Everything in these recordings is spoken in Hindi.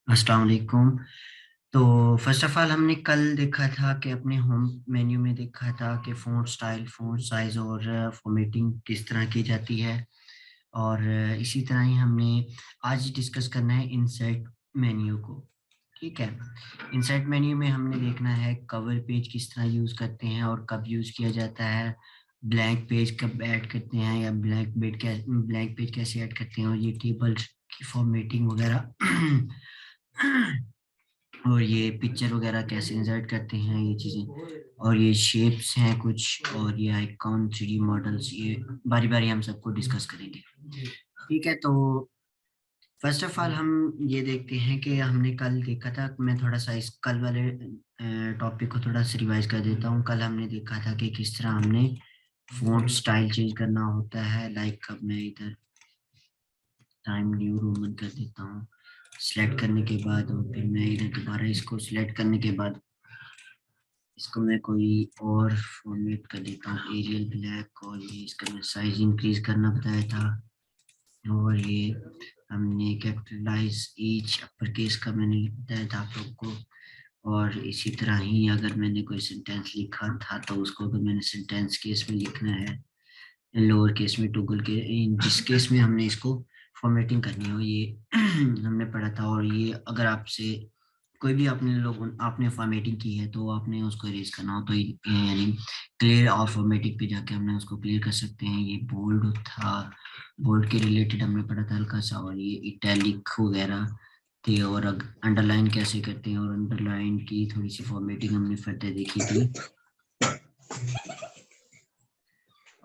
अस्सलाम वालेकुम। तो फर्स्ट ऑफ ऑल हमने कल देखा था कि अपने होम मेन्यू में देखा था कि फ़ॉन्ट स्टाइल, फ़ॉन्ट साइज़ और फॉर्मेटिंग किस तरह की जाती है। और इसी तरह ही हमने आज डिस्कस करना है इंसर्ट मेन्यू को। ठीक है। इंसर्ट मेन्यू में हमने देखना है कवर पेज किस तरह यूज़ करते हैं और कब यूज़ किया जाता है, ब्लैंक पेज कब ऐड करते हैं या ब्लैंक पेज कैसे ऐड करते हैं, और ये टेबल की फॉर्मेटिंग वगैरह और ये पिक्चर वगैरह कैसे इंसर्ट करते हैं ये चीज़ें, और ये शेप्स हैं कुछ, और ये आइकॉन, 3D मॉडल्स, ये बारी बारी हम सबको डिस्कस करेंगे। ठीक है। तो फर्स्ट ऑफ ऑल हम ये देखते हैं कि हमने कल देखा था, मैं थोड़ा सा इस कल वाले टॉपिक को थोड़ा सा रिवाइज कर देता हूँ। कल हमने देखा था कि किस तरह हमने फ़ॉन्ट स्टाइल चेंज करना होता है। लाइक अब मैं इधर टाइम न्यू रोमन कर देता हूँ सिलेक्ट करने के बाद, और फिर मैं इधर दोबारा इसको सिलेक्ट करने के बाद इसको मैं कोई और फॉर्मेट कर देता हूँ, एरियल ब्लैक, और ये इसका मैं साइज इंक्रीज करना बताया था। और ये हमने कैपिटलाइज ईच अपर केस का मैंने बताया था आप लोग को। और इसी तरह ही अगर मैंने कोई सेंटेंस लिखा था तो उसको अगर मैंने सेंटेंस केस में लिखना है, लोअर केस में, टोगल के, जिस केस में हमने इसको फॉर्मेटिंग करनी हो, ये हमने पढ़ा था। और ये अगर आपसे कोई भी आपने फॉर्मेटिंग की है तो आपने उसको इरेज करना हो तो यानी क्लियर और फॉर्मेटिंग पे जाके हमने उसको क्लियर कर सकते हैं। ये बोल्ड था, बोल्ड के रिलेटेड हमने पढ़ा था हल्का सा, और ये इटैलिक वगैरह थे, और अंडरलाइन कैसे करते हैं, और अंडरलाइन की थोड़ी सी फॉर्मेटिंग हमने फर्दर देखी थी।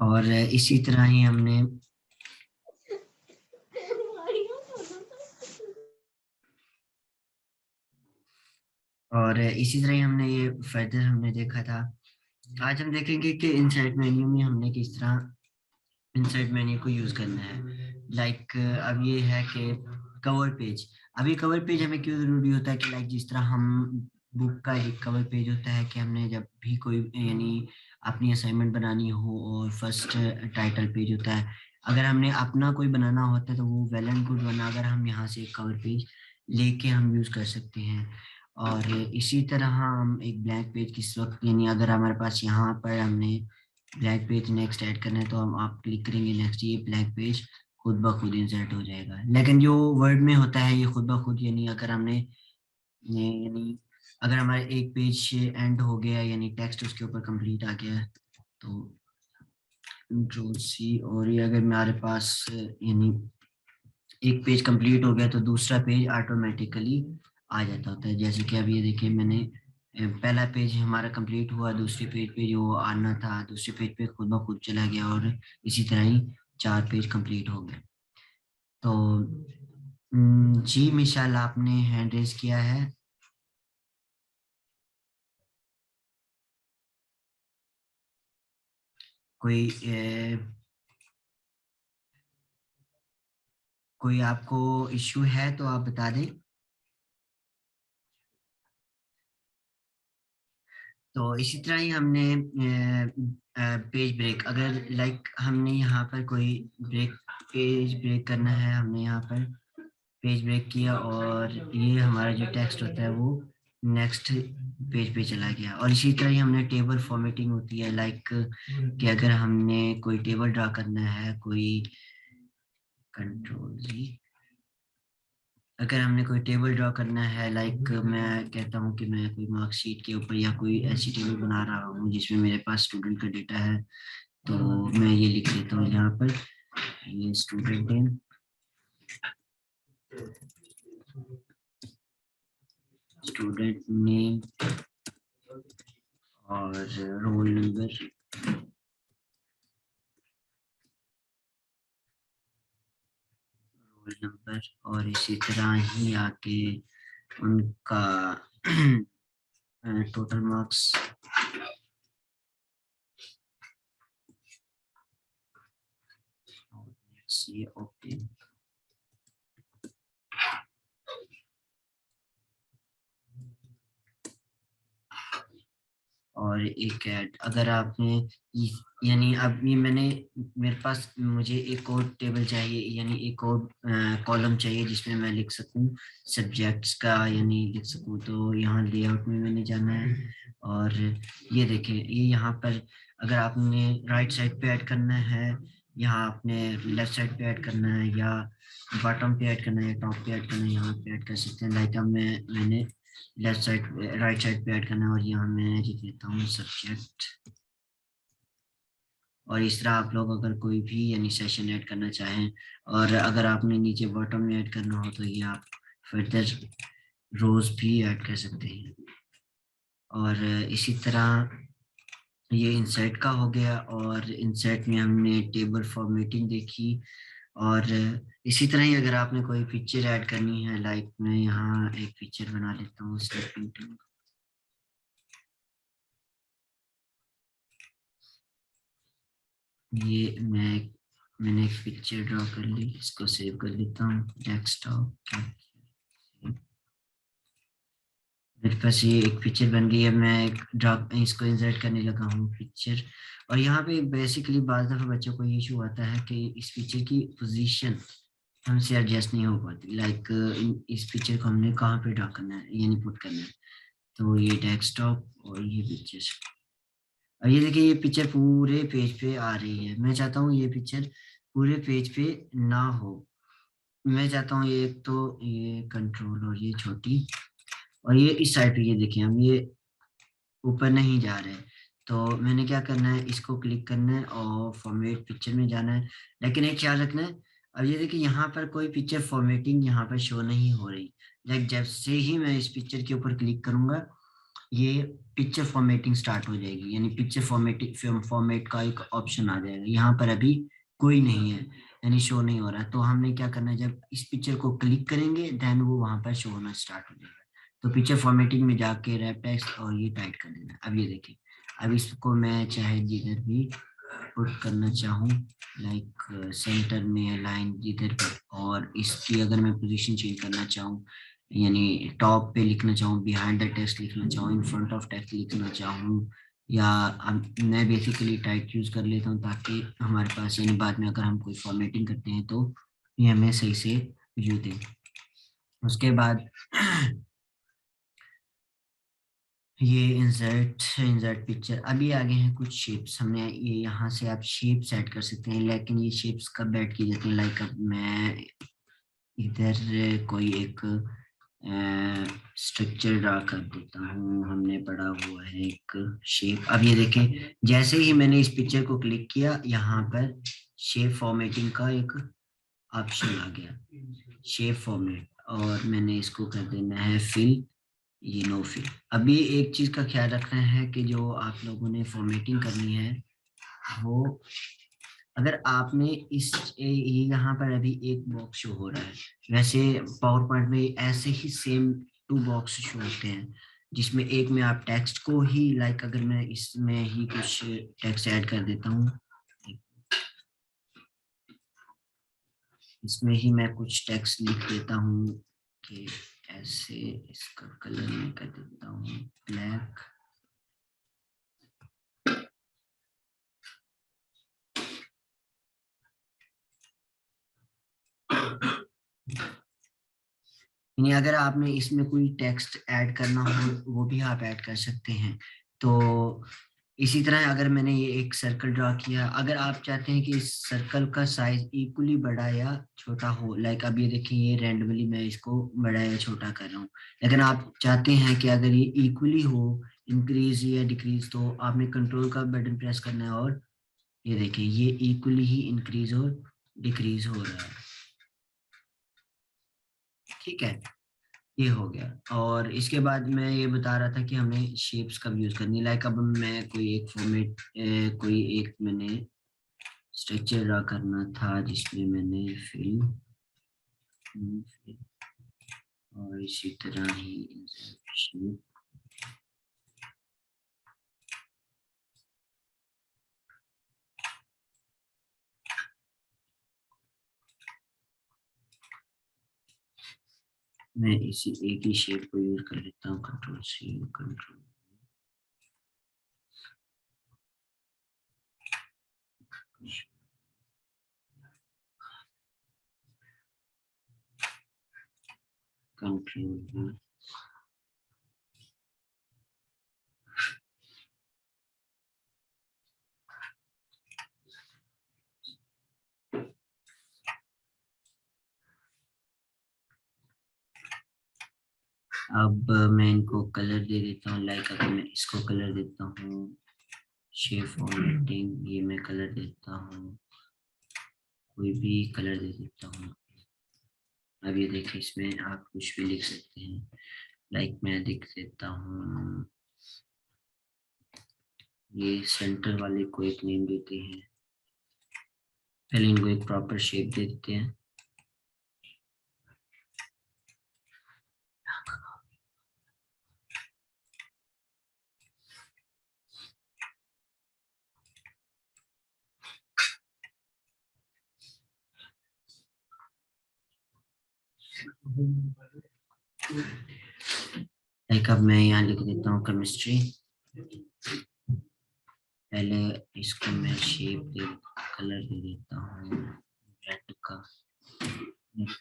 और इसी तरह ही हमने ये फर्दर हमने देखा था। आज हम देखेंगे कि इनसाइड मेन्यू में हमने किस तरह इनसाइड मेन्यू को यूज करना है। लाइक अब ये है कि कवर पेज, अब ये कवर पेज हमें क्यों जरूरी होता है कि लाइक जिस तरह हम बुक का एक कवर पेज होता है कि हमने जब भी कोई यानी अपनी असाइनमेंट बनानी हो, और फर्स्ट टाइटल पेज होता है, अगर हमने अपना कोई बनाना होता है तो वो वेल एंड गुड बना, अगर हम यहाँ से एक कवर पेज लेके हम यूज कर सकते हैं। और इसी तरह हम एक ब्लैंक पेज किस वक्त, यानी अगर हमारे पास यहाँ पर हमने ब्लैंक पेज नेक्स्ट ऐड करना है तो हम आप क्लिक करेंगे नेक्स्ट, ये ब्लैंक पेज खुद ब खुद इंसर्ट हो जाएगा। लेकिन जो वर्ड में होता है ये खुद ब खुद, यानी अगर हमने यानी अगर हमारा एक पेज एंड हो गया, यानी टेक्स्ट उसके ऊपर कंप्लीट आ गया, तो कंट्रोल सी, और ये अगर हमारे पास यानी एक पेज कंप्लीट हो गया तो दूसरा पेज ऑटोमेटिकली आ जाता होता है। जैसे कि अब ये देखिए, मैंने पहला पेज हमारा कंप्लीट हुआ, दूसरे पेज पे जो आना था दूसरे पेज पे खुद ब खुद चला गया, और इसी तरह ही 4 पेज कंप्लीट हो गए। तो जी मिशाल, आपने हैंड रेज किया है। कोई कोई आपको इश्यू है तो आप बता दें। तो इसी तरह ही हमने पेज ब्रेक, अगर लाइक हमने यहाँ पर कोई ब्रेक, पेज ब्रेक करना है, हमने यहाँ पर पेज ब्रेक किया और ये हमारा जो टेक्स्ट होता है वो नेक्स्ट पेज पे चला गया। और इसी तरह ही हमने टेबल फॉर्मेटिंग होती है, लाइक कि अगर हमने कोई टेबल ड्रा करना है, कोई कंट्रोल जी, अगर हमने कोई टेबल ड्रा करना है, लाइक मैं कहता हूँ कि मैं कोई मार्कशीट के ऊपर या कोई ऐसी टेबल बना रहा हूँ जिसमें मेरे पास स्टूडेंट का डेटा है, तो मैं ये लिख देता हूँ यहाँ पर, ये स्टूडेंट नेम, स्टूडेंट नेम और रोल नंबर, रोल नंबर, और इसी तरह ही आके उनका टोटल मार्क्स, ये ओके। और एक ऐड अगर आपने यानी अब ये मैंने मेरे पास मुझे एक और टेबल चाहिए, यानी एक और कॉलम चाहिए जिसमें मैं लिख सकूं सब्जेक्ट्स का, यानी लिख सकूं। तो यहाँ लेआउट में मैंने जाना है और ये देखें, ये यहाँ पर अगर आपने राइट साइड पे ऐड करना है, यहाँ आपने लेफ्ट साइड पे ऐड करना है, या बॉटम पे ऐड करना है, या टॉप पे ऐड करना है, यहाँ पे ऐड कर सकते हैं। लाइक अब मैंने लेफ्ट साइड राइट साइड पे ऐड करना है और यहाँ मैं लिख देता हूँ सब्जेक्ट। और इस तरह आप लोग अगर कोई भी यानी सेशन ऐड करना चाहें, और अगर आपने नीचे बॉटम में ऐड करना हो तो ये आप फर्दर रोज भी ऐड कर सकते हैं। और इसी तरह ये इंसर्ट का हो गया, और इंसर्ट में हमने टेबल फॉर्मेटिंग देखी। और इसी तरह ही अगर आपने कोई पिक्चर ऐड करनी है, लाइक मैं यहाँ एक पिक्चर बना लेता हूँ स्नैपिंग टूल। ये मैंने एक पिक्चर ड्रॉ कर ली, इसको सेव कर लेता हूँ डेस्कटॉप। मेरे पास ये एक पिक्चर बन गई है, मैं एक ड्रॉप इसको इंसर्ट करने लगा हूँ पिक्चर। और यहाँ पे बेसिकली बाज़ दफ़ा बच्चों को ये इशू आता है कि इस पिक्चर की पोजीशन हमसे एडजस्ट नहीं हो पाती। लाइक इस पिक्चर को हमने कहाँ पे ड्रॉ करना है, यानी पुट करना है। तो ये डेस्कटॉप और ये पिक्चर, और ये देखिए ये पिक्चर पूरे पेज पे आ रही है। मैं चाहता हूँ ये पिक्चर पूरे पेज पे ना हो। मैं चाहता हूँ ये, एक तो ये कंट्रोल और ये छोटी, और ये इस साइड पे, ये देखिए हम ये ऊपर नहीं जा रहे। तो मैंने क्या करना है, इसको क्लिक करना है और फॉर्मेट पिक्चर में जाना है। लेकिन एक ख्याल रखना है, अब ये देखिए यहाँ पर कोई पिक्चर फॉर्मेटिंग यहाँ पर शो नहीं हो रही। लाइक जब से ही मैं इस पिक्चर के ऊपर क्लिक करूंगा, ये पिक्चर फॉर्मेटिंग स्टार्ट हो जाएगी, यानी पिक्चर फॉर्मेटिंग फॉर्मेट का एक ऑप्शन आ जाएगा। यहाँ पर अभी कोई नहीं है, यानी शो नहीं हो रहा। तो हमने क्या करना है, जब इस पिक्चर को क्लिक करेंगे देन वो वहां पर शो होना स्टार्ट हो जाएगा। तो पिक्चर फॉर्मेटिंग में जाके रैप टेक्स्ट और ये टाइट कर देना। अब ये देखिए, अब इसको मैं चाहे जिधर भी पुट करना चाहूँ, लाइक सेंटर में लाइन जिधर भी, और इसकी अगर मैं पोजीशन चेंज करना चाहूँ, यानी टॉप पे लिखना चाहूँ, बिहाइंड द टेक्स्ट लिखना चाहूँ, इन फ्रंट ऑफ टेक्स्ट लिखना चाहूँ, या मैं बेसिकली टाइट यूज कर लेता हूँ ताकि हमारे पास यानी बाद में अगर हम कोई फॉर्मेटिंग करते हैं तो ये हमें सही से व्यू दे। उसके बाद ये इंसर्ट पिक्चर, अभी आगे हैं कुछ शेप्स। हमने ये यहाँ से आप शेप्स ऐड कर सकते हैं, लेकिन ये शेप्स कब ऐड की जाती हैं, लाइक अब मैं इधर कोई एक स्ट्रक्चर ड्रा कर देता हूँ। हमने पढ़ा हुआ है एक शेप। अब ये देखें, जैसे ही मैंने इस पिक्चर को क्लिक किया, यहाँ पर शेप फॉर्मेटिंग का एक ऑप्शन आ गया, शेप फॉर्मेट, और मैंने इसको कर देना है फिल, ये नो फिल। अभी एक चीज का ख्याल रखना है कि जो आप लोगों ने फॉर्मेटिंग करनी है वो, अगर आपने ये यहाँ पर अभी एक बॉक्स शो हो रहा है, वैसे पावर पॉइंट में ऐसे ही सेम 2 बॉक्स शो होते हैं, जिसमें एक में आप टेक्स्ट को ही, लाइक अगर मैं इसमें ही कुछ टेक्स्ट ऐड कर देता हूँ, इसमें ही मैं कुछ टेक्स्ट लिख देता हूँ कि ऐसे, इसका कलर मैं कर देता हूँ ब्लैक। यानी अगर आपने इसमें कोई टेक्स्ट ऐड करना हो वो भी आप ऐड कर सकते हैं। तो इसी तरह अगर मैंने ये एक सर्कल ड्रा किया, अगर आप चाहते हैं कि इस सर्कल का साइज इक्वली बड़ा या छोटा हो, लाइक अब ये देखिए ये रैंडमली मैं इसको बड़ा या छोटा कर रहा हूँ, लेकिन आप चाहते हैं कि अगर ये इक्वली हो, इंक्रीज या डिक्रीज, तो आपने कंट्रोल का बटन प्रेस करना है, और ये देखिए ये इक्वली ही इंक्रीज और डिक्रीज हो रहा है। ठीक है, ये हो गया। और इसके बाद मैं ये बता रहा था कि हमें शेप्स कब यूज करनी है। लाइक अब मैं कोई एक फॉर्मेट, कोई एक मैंने स्ट्रक्चर ड्रा करना था जिसमें मैंने फिल और इसी तरह ही शेप, मैं इसी एक ही शेप को यूज कर लेता हूँ, कंट्रोल सी कंट्रोल। कंट्रोल अब मैं इनको कलर दे देता हूँ। लाइक अगर मैं इसको कलर देता हूँ शेप फॉर्मेटिंग, ये मैं कलर देता हूँ, कोई भी कलर दे देता हूँ। अब ये देखिए इसमें आप कुछ भी लिख सकते हैं। लाइक मैं लिख देता हूँ, ये सेंटर वाले को एक नेम देते हैं। पहले इनको एक प्रॉपर शेप दे देते हैं। लाइक अब मैं यहाँ लिख देता हूँ केमिस्ट्री। पहले इसको मैं शेप दे कलर दे देता हूँ रेड का।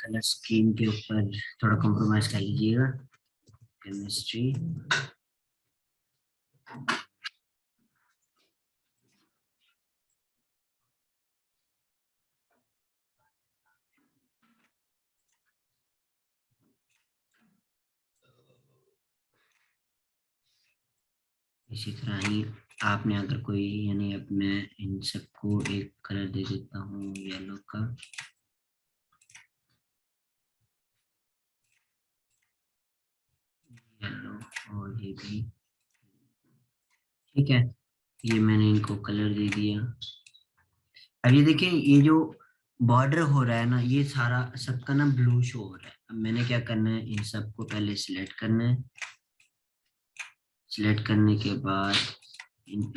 कलर स्कीम के ऊपर थोड़ा कॉम्प्रोमाइज कर लीजिएगा। केमिस्ट्री इसी तरह ही आपने अगर कोई, यानी अब मैं इन सबको एक कलर दे देता हूँ येलो का। येलो और ये भी ठीक है। ये मैंने इनको कलर दे दिया। अब ये देखिए ये जो बॉर्डर हो रहा है ना, ये सारा सबका ना ब्लू शो हो रहा है। अब मैंने क्या करना है, इन सबको पहले सिलेक्ट करना है। सिलेक्ट करने के बाद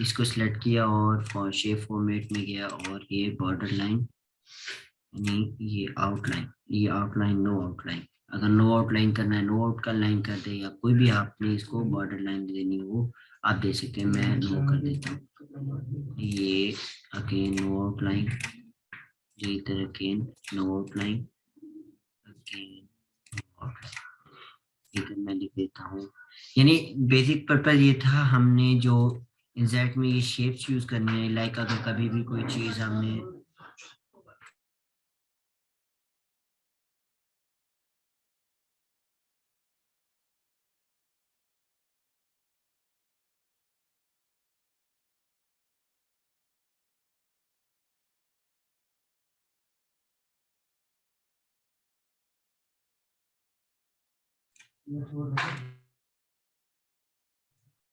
इसको सिलेक्ट किया और शेप फॉर्मेट में गया और ये बॉर्डर लाइन, यानी ये आउटलाइन नो आउटलाइन। अगर नो आउटलाइन करना है, नो आउट का लाइन कर दे, या कोई भी आपने इसको बॉर्डर लाइन देनी हो आप दे सकते हैं। मैं नो कर देता हूँ। ये अगेन नो आउटलाइन, ये इधर again no outline, again no outline, इधर मैं लिख देता हूँ। यानी बेसिक पर्पज ये था, हमने जो इंसर्ट में ये शेप्स यूज करनी है। लाइक अगर कभी भी कोई चीज हमने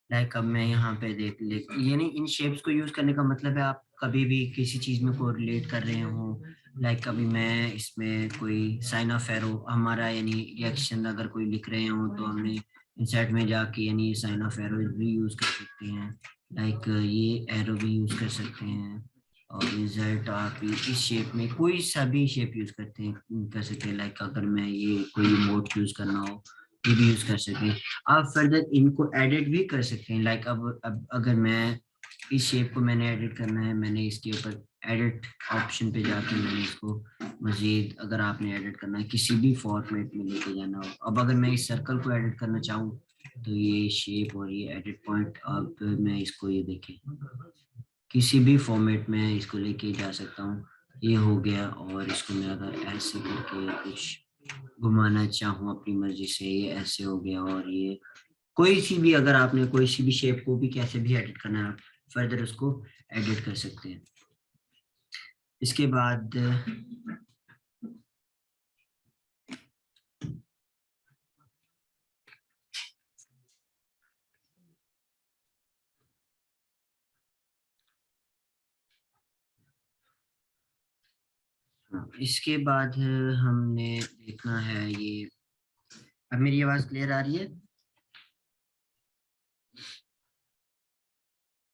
लाइक अब मैं यहाँ पे देख ले, यानी इन शेप्स को यूज करने का मतलब है आप कभी भी किसी चीज में को रिलेट कर रहे हो। लाइक कभी मैं इसमें कोई साइन ऑफ एरो हमारा, यानी रिएक्शन अगर कोई लिख रहे हो तो हमने इंसर्ट में जाके यानी साइन ऑफ एरो भी यूज कर सकते हैं। लाइक ये एरो भी यूज कर सकते हैं। और इंसर्ट आप इस शेप में कोई सा भी शेप यूज कर सकते हैं। लाइक अगर मैं ये कोई मोड यूज करना हो ये भी यूज कर सकते हैं। आप फर्दर इनको एडिट भी कर सकते हैं। लाइक अब अगर मैं इस शेप को मैंने एडिट करना है, मैंने इसके ऊपर एडिट ऑप्शन पे जाके मैंने इसको मजीद, अगर आपने एडिट करना है किसी भी फॉर्मेट में लेके जाना हो, अब अगर मैं इस सर्कल को एडिट करना चाहूँ तो ये शेप और ये एडिट पॉइंट, अब मैं इसको ये देखें किसी भी फॉर्मेट में इसको लेके जा सकता हूँ। ये हो गया। और इसको मैं अगर ऐसे करके कुछ घुमाना चाहूँ अपनी मर्जी से, ये ऐसे हो गया। और ये कोई सी भी, अगर आपने कोई सी भी शेप को भी कैसे भी एडिट करना है, आप फर्दर उसको एडिट कर सकते हैं। इसके बाद इसके बाद हमने देखना है ये। अब मेरी आवाज क्लियर आ रही है?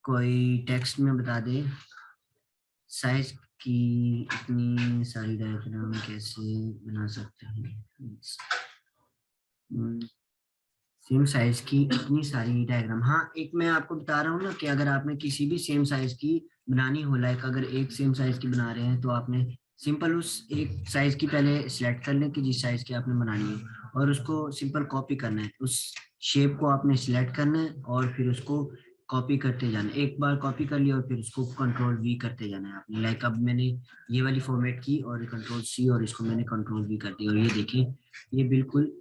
कोई टेक्स्ट में बता दे साइज की इतनी सारी डायग्राम कैसे बना सकते हैं। सेम साइज की इतनी सारी डायग्राम, हाँ एक मैं आपको बता रहा हूँ ना कि अगर आपने किसी भी सेम साइज की बनानी हो, लाइक अगर एक सेम साइज की बना रहे हैं तो आपने सिंपल उस एक साइज की पहले सिलेक्ट कर लें कि जिस साइज की आपने बनानी है, और उसको सिंपल कॉपी करना है। उस शेप को आपने सिलेक्ट करना है और फिर उसको कॉपी करते जाना है। एक बार कॉपी कर लिया और फिर उसको कंट्रोल वी करते जाना है आपने। लाइक अब मैंने ये वाली फॉर्मेट की और कंट्रोल सी और इसको मैंने कंट्रोल वी कर दिया और ये देखिए ये बिल्कुल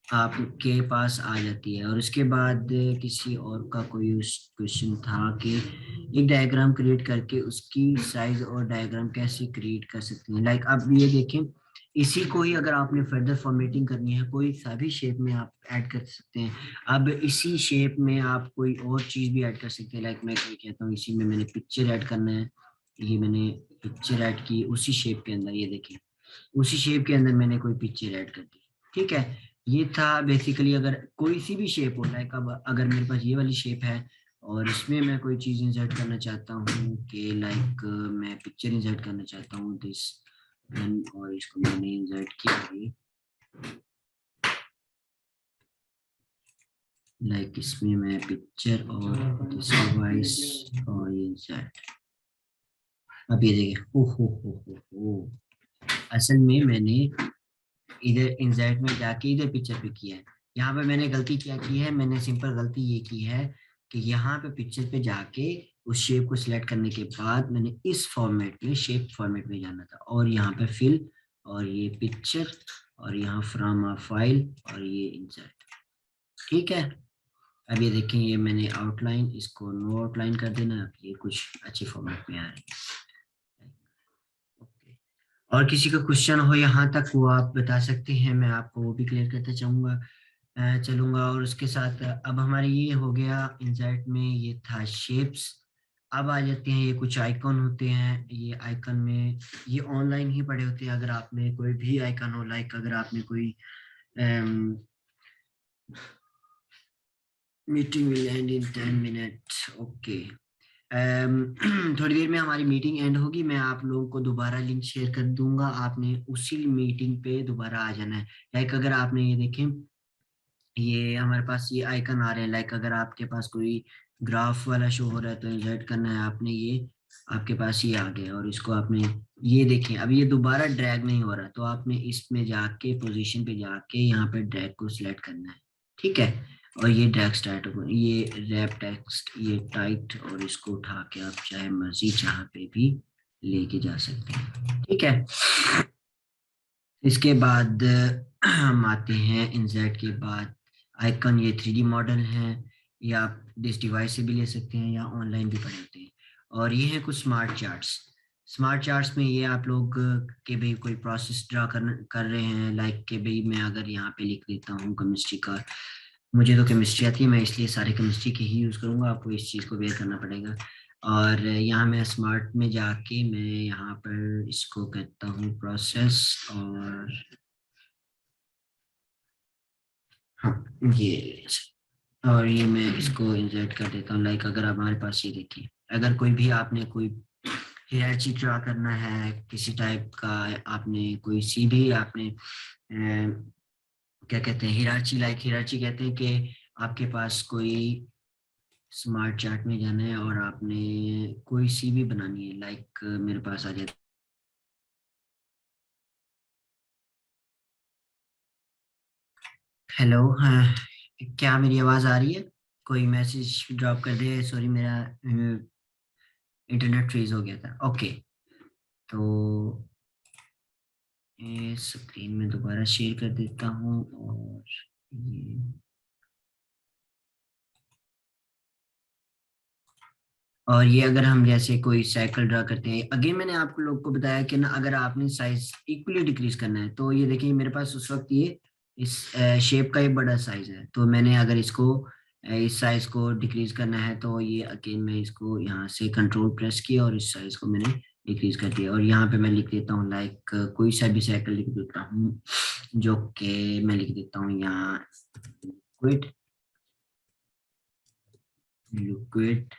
आपके पास आ जाती है। और उसके बाद किसी और का कोई क्वेश्चन था कि एक डायग्राम क्रिएट करके उसकी साइज और डायग्राम कैसे क्रिएट कर सकते हैं। लाइक अब ये देखें, इसी को ही अगर आपने फर्दर फॉर्मेटिंग करनी है कोई सा भी शेप में आप ऐड कर सकते हैं। अब इसी शेप में आप कोई और चीज भी ऐड कर सकते हैं। लाइक मैं क्या कहता हूँ, इसी में मैंने पिक्चर ऐड करना है, ये मैंने पिक्चर ऐड की उसी शेप के अंदर, ये देखिए उसी शेप के अंदर मैंने कोई पिक्चर ऐड कर दी। ठीक है, ये था बेसिकली। अगर कोई सी भी शेप हो, लाइक अब अगर मेरे पास ये वाली शेप है और इसमें मैं कोई चीज इंसर्ट करना चाहता हूँ कि लाइक मैं पिक्चर इंसर्ट करना चाहता हूँ दिस, और इसको मैंने इंसर्ट किया लाइक इसमें मैं पिक्चर और दिस डिवाइस और ये इंसर्ट। अब ये देखिए हो असल में मैंने इधर इंसर्ट में जाके इधर पिक्चर पे किया है। यहाँ पे मैंने गलती क्या की है, मैंने सिंपल गलती ये की है कि यहाँ पे पिक्चर पे जाके उस शेप को सिलेक्ट करने के बाद मैंने इस फॉर्मेट में शेप फॉर्मेट में जाना था और यहाँ पे फिल और ये पिक्चर और यहाँ फ्रॉम अ फाइल और ये इंसर्ट। ठीक है, अब ये देखें ये मैंने आउटलाइन, इसको नो आउटलाइन कर देना, ये कुछ अच्छे फॉर्मेट में आ रही है। और किसी का क्वेश्चन हो यहाँ तक वो आप बता सकते हैं, मैं आपको वो भी क्लियर करता चाहूँगा चलूंगा। और उसके साथ अब हमारे ये हो गया इंसर्ट में, ये था शेप्स। अब आ जाते हैं ये कुछ आइकन होते हैं। ये आइकन में ये ऑनलाइन ही पड़े होते हैं। अगर आप में कोई भी आइकन हो, लाइक अगर आपने कोई meeting will and in 10 minute, okay. थोड़ी देर में हमारी मीटिंग एंड होगी, मैं आप लोगों को दोबारा लिंक शेयर कर दूंगा, आपने उसी मीटिंग पे दोबारा आ जाना है। लाइक अगर आपने ये देखें ये हमारे पास ये आइकन आ रहे हैं, लाइक अगर आपके पास कोई ग्राफ वाला शो हो रहा है तो इंसर्ट करना है आपने, ये आपके पास ये आ गया और इसको आपने ये देखें अब ये दोबारा ड्रैग नहीं हो रहा, तो आपने इसमें जाके पोजीशन पे जाके यहाँ पे ड्रैग को सिलेक्ट करना है। ठीक है, और ये ड्रैग स्टार्ट हो, ये रैप टेक्स्ट ये टाइट, और इसको उठा के आप चाहे मर्जी जहाँ पे भी लेके जा सकते हैं। ठीक है, इसके बाद हम आते हैं इंसर्ट के बाद आइकन, ये 3D मॉडल है, ये आप डिस डिवाइस से भी ले सकते हैं या ऑनलाइन भी पड़े होते हैं। और ये है कुछ स्मार्ट चार्ट्स। स्मार्ट चार्ट्स में ये आप लोग के भाई कोई प्रोसेस ड्रा कर रहे हैं, लाइक के भाई मैं अगर यहाँ पे लिख देता हूँ केमिस्ट्री का, मुझे तो केमिस्ट्री आती है, मैं इसलिए सारे केमिस्ट्री के ही यूज़ करूँगा, आपको इस चीज़ को वेयर करना पड़ेगा। और यहाँ मैं स्मार्ट में जाके मैं यहाँ पर इसको कहता हूँ प्रोसेस, और हाँ ये, और ये मैं इसको इंसर्ट कर देता हूँ। लाइक अगर हमारे पास ये देखिए, अगर कोई भी आपने कोई हियरार्ची ड्रा करना है किसी टाइप का, आपने कोई सीधी आपने क्या कहते हैं हियरार्ची, लाइक हियरार्ची कहते हैं कि आपके पास कोई स्मार्ट चार्ट में जाना है और आपने कोई सी भी बनानी है, लाइक मेरे पास आ जाए। हेलो, हाँ, क्या मेरी आवाज़ आ रही है? कोई मैसेज ड्रॉप कर दे, सॉरी मेरा इंटरनेट फ्रीज हो गया था। ओके, तो ये स्क्रीन में दोबारा शेयर कर देता हूँ और ये और ये अगर हम जैसे कोई साइकिल ड्रा करते हैं, अगेन मैंने आपको लोग को बताया कि ना अगर आपने साइज इक्वली डिक्रीज करना है, तो ये देखिए मेरे पास उस वक्त ये इस शेप का एक बड़ा साइज है, तो मैंने अगर इसको इस साइज को डिक्रीज करना है तो ये अगेन मैं इसको यहाँ से कंट्रोल प्रेस किया और इस साइज को मैंने डिक्रीज कर दिया। और यहाँ पे मैं लिख देता हूँ लाइक कोई सा भी साइकिल लिख देता हूँ, जो कि मैं लिख देता हूँ यहाँ लिक्विड, लिक्विड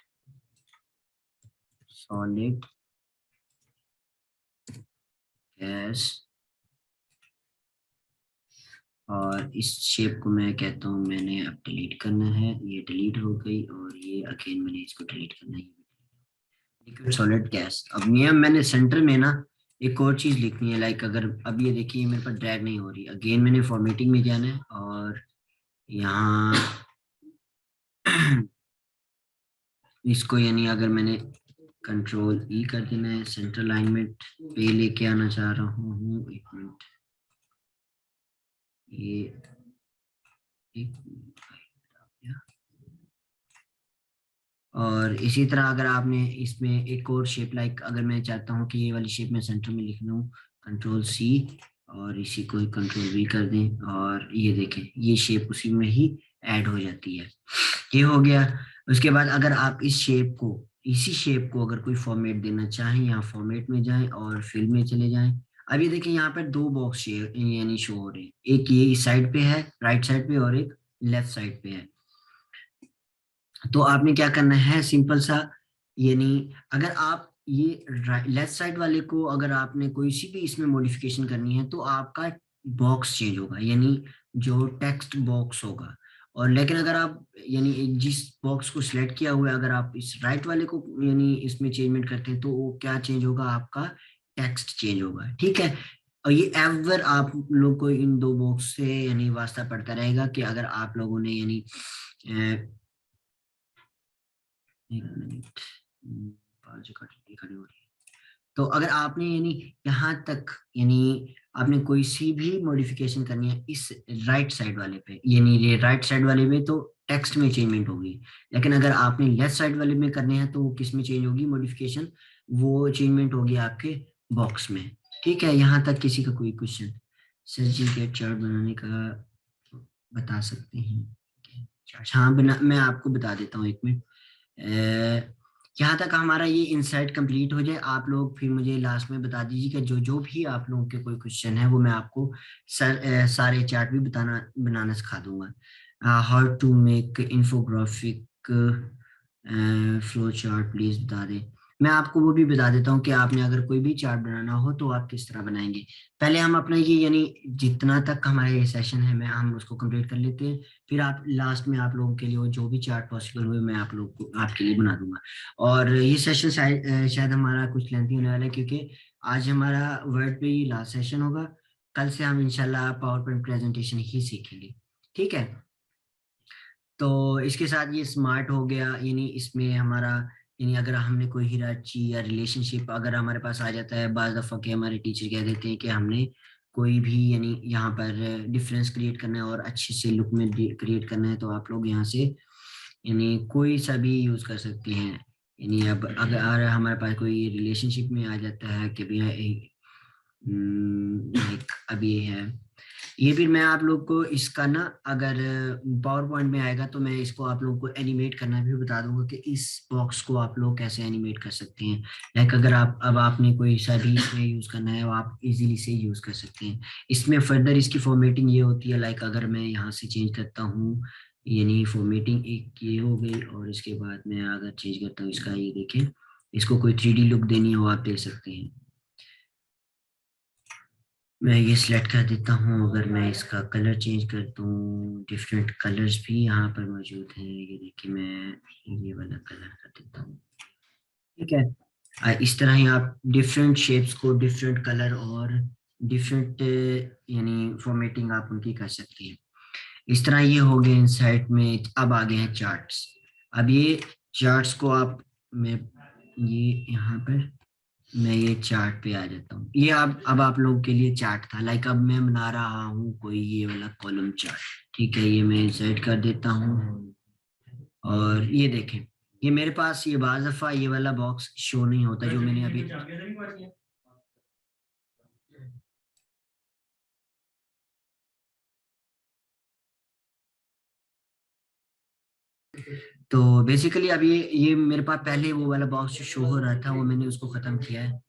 सॉलिड गैस, और इस शेप को मैं कहता हूँ मैंने अब डिलीट करना है, ये डिलीट हो गई, और ये अगेन मैंने इसको डिलीट करना है, लिक्विड सॉलिड गैस। अब ये मैंने सेंटर में ना एक और चीज लिखनी है, लाइक अगर अब ये देखिए मेरे पास ड्रैग नहीं हो रही, अगेन मैंने फॉर्मेटिंग में जाना है और यहाँ इसको यानी अगर मैंने कंट्रोल ई कर देना है, सेंटर अलाइनमेंट पे लेके आना चाह रहा हूँ, एक मिनट, ये एक मिनट। और इसी तरह अगर आपने इसमें एक और शेप, लाइक अगर मैं चाहता हूँ कि ये वाली शेप मैं सेंटर में लिख लूँ, कंट्रोल सी और इसी को कंट्रोल वी कर दें, और ये देखें ये शेप उसी में ही ऐड हो जाती है। ये हो गया। उसके बाद अगर आप इस शेप को, इसी शेप को अगर कोई फॉर्मेट देना चाहें, यहाँ फॉर्मेट में जाएं और फिल में चले जाएं। अब ये देखिए यहाँ पर दो बॉक्स यानी शो हो रहे हैं, एक ये इस साइड पे है राइट साइड पे और एक लेफ्ट साइड पे है। तो आपने क्या करना है, सिंपल सा, यानी अगर आप ये लेफ्ट साइड वाले को अगर आपने कोई सी भी इसमें मॉडिफिकेशन करनी है तो आपका बॉक्स चेंज होगा, यानी जो टेक्स्ट बॉक्स होगा। और लेकिन अगर आप यानी जिस बॉक्स को सिलेक्ट किया हुआ है अगर आप इस राइट वाले को यानी इसमें चेंजमेंट करते हैं तो वो क्या चेंज होगा, आपका टेक्स्ट चेंज होगा। ठीक है। और ये एवर आप लोग को इन दो बॉक्स से यानी वास्ता पड़ता रहेगा कि अगर आप लोगों ने यानी एक मिनट, 5 घंटे खड़ी हो रही है। तो अगर आपने यानी यहाँ तक यानी आपने कोई सी भी मॉडिफिकेशन करनी है इस राइट साइड वाले पे, यानी ये राइट साइड वाले में तो टेक्स्ट में चेंजमेंट होगी, लेकिन अगर आपने लेफ्ट साइड वाले में करने हैं तो वो किस में चेंज होगी मॉडिफिकेशन, वो चेंजमेंट होगी आपके बॉक्स में। ठीक है, यहाँ तक किसी का कोई क्वेश्चन? सर जी गेट चार्ट बनाने का बता सकते हैं? हाँ बना, मैं आपको बता देता हूँ, एक मिनट। यहाँ तक हमारा ये इंसाइट कंप्लीट हो जाए, आप लोग फिर मुझे लास्ट में बता दीजिए कि जो जो भी आप लोगों के कोई क्वेश्चन है वो मैं आपको सारे चार्ट भी बनाना सिखा दूंगा। How to make infographic flow chart please बता दें। मैं आपको वो भी बता देता हूँ कि आपने अगर कोई भी चार्ट बनाना हो तो आप किस तरह बनाएंगे। पहले हम अपना ये यानी जितना तक हमारा ये सेशन है मैं हम उसको कंप्लीट कर लेते हैं, फिर आप लास्ट में आप लोगों के लिए जो भी चार्ट पॉसिबल हुए मैं आप लोग को आपके लिए बना दूंगा। और ये सेशन शायद हमारा कुछ लेंथी होने वाला है क्योंकि आज हमारा वर्ड पे ये लास्ट सेशन होगा। कल से हम इंशाल्लाह पावर पॉइंट प्रेजेंटेशन ही सीखेंगे। ठीक है। तो इसके साथ ये स्मार्ट हो गया, यानी इसमें हमारा यानी अगर हमने कोई हिराची या रिलेशनशिप अगर हमारे पास आ जाता है, बाज दफा के हमारे टीचर कह देते हैं कि हमने कोई भी यानी यहाँ पर डिफरेंस क्रिएट करना है और अच्छे से लुक में क्रिएट करना है, तो आप लोग यहाँ से यानी कोई सा भी यूज कर सकते हैं। यानी अब अगर हमारे पास कोई रिलेशनशिप में आ जाता है कि भैया एक अब ये है, ये फिर मैं आप लोग को इसका ना अगर पावर पॉइंट में आएगा तो मैं इसको आप लोगों को एनिमेट करना भी बता दूंगा कि इस बॉक्स को आप लोग कैसे एनिमेट कर सकते हैं। लाइक अगर आप अब आपने कोई सा भी इसमें यूज करना है वो आप इजीली से यूज कर सकते हैं। इसमें फर्दर इसकी फॉर्मेटिंग ये होती है, लाइक अगर मैं यहाँ से चेंज करता हूँ, यानी फॉर्मेटिंग एक ये हो गई और इसके बाद मैं अगर चेंज करता हूँ इसका, ये देखें इसको कोई 3D लुक देनी हो आप दे सकते हैं। मैं ये सिलेक्ट कर देता हूँ, अगर मैं इसका कलर चेंज कर दूँ, डिफरेंट कलर्स भी यहाँ पर मौजूद हैं, ये देखिए मैं ये वाला कलर कर देता हूँ। ठीक है। इस तरह ही आप डिफरेंट शेप्स को डिफरेंट कलर और डिफरेंट यानी फॉर्मेटिंग आप उनकी कर सकते हैं। इस तरह ये हो गए इनसाइट में। अब आ गए हैं चार्ट्स। अब ये चार्ट्स को आप मैं ये यहाँ पर मैं ये चार्ट पे आ जाता हूँ। ये अब आप लोगों के लिए चार्ट था, लाइक अब मैं बना रहा हूँ कोई ये वाला कॉलम चार्ट। ठीक है, ये मैं इंसर्ट कर देता हूँ और ये देखें ये मेरे पास ये बाज़ दफा ये वाला बॉक्स शो नहीं होता जो मैंने अभी। तो बेसिकली अब ये मेरे पास पहले वो वाला बॉक्स जो शो हो रहा था वो मैंने उसको खत्म किया है।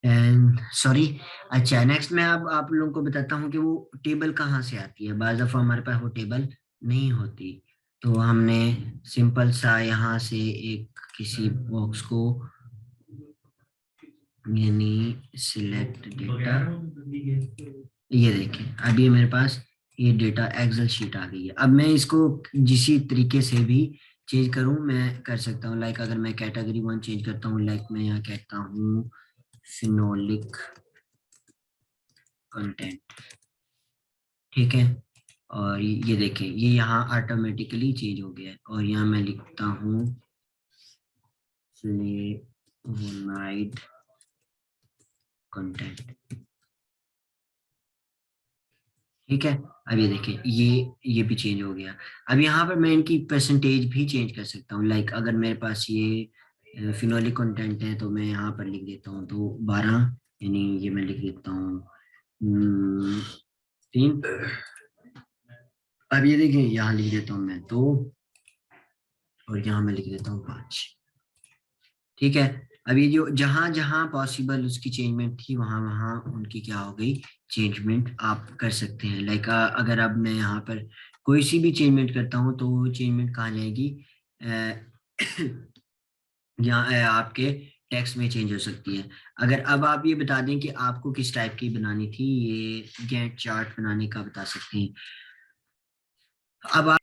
And sorry. अच्छा नेक्स्ट मैं अब आप लोगों को बताता हूँ कि वो टेबल कहाँ से आती है। बाज़ दफा हमारे पास वो टेबल नहीं होती। तो हमने सिंपल सा यहाँ से एक किसी बॉक्स को यानी सिलेक्ट डेटा, ये देखें अब ये मेरे पास ये डेटा एक्सेल शीट आ गई है। अब मैं इसको जिसी तरीके से भी चेंज करूं मैं कर सकता हूं। लाइक अगर मैं कैटेगरी 1 चेंज करता हूं, लाइक मैं यहाँ कहता हूँ फिनोलिक कंटेंट, ठीक है। और ये देखें ये यहाँ ऑटोमेटिकली चेंज हो गया है। और यहाँ मैं लिखता हूँ फ्लेवोनाइड कंटेंट, ठीक है। अब ये देखिए ये भी चेंज हो गया। अब यहाँ पर मैं इनकी परसेंटेज भी चेंज कर सकता हूँ। लाइक अगर मेरे पास ये फिनोलिक कंटेंट है तो मैं यहाँ पर लिख देता हूँ तो 12, यानी ये मैं लिख देता हूँ 3। अब ये देखिए यहाँ लिख देता हूँ मैं 2 और यहाँ मैं लिख देता हूँ 5, ठीक है। अब ये जो जहां जहां पॉसिबल उसकी चेंजमेंट थी वहां वहां उनकी क्या हो गई, चेंजमेंट आप कर सकते हैं। लाइक अगर अब मैं यहाँ पर कोई सी भी चेंजमेंट करता हूँ तो वो चेंजमेंट कहाँ जाएगी, यहाँ आपके टेक्स्ट में चेंज हो सकती है। अगर अब आप ये बता दें कि आपको किस टाइप की बनानी थी, ये गैंट चार्ट बनाने का बता सकते हैं। अब आप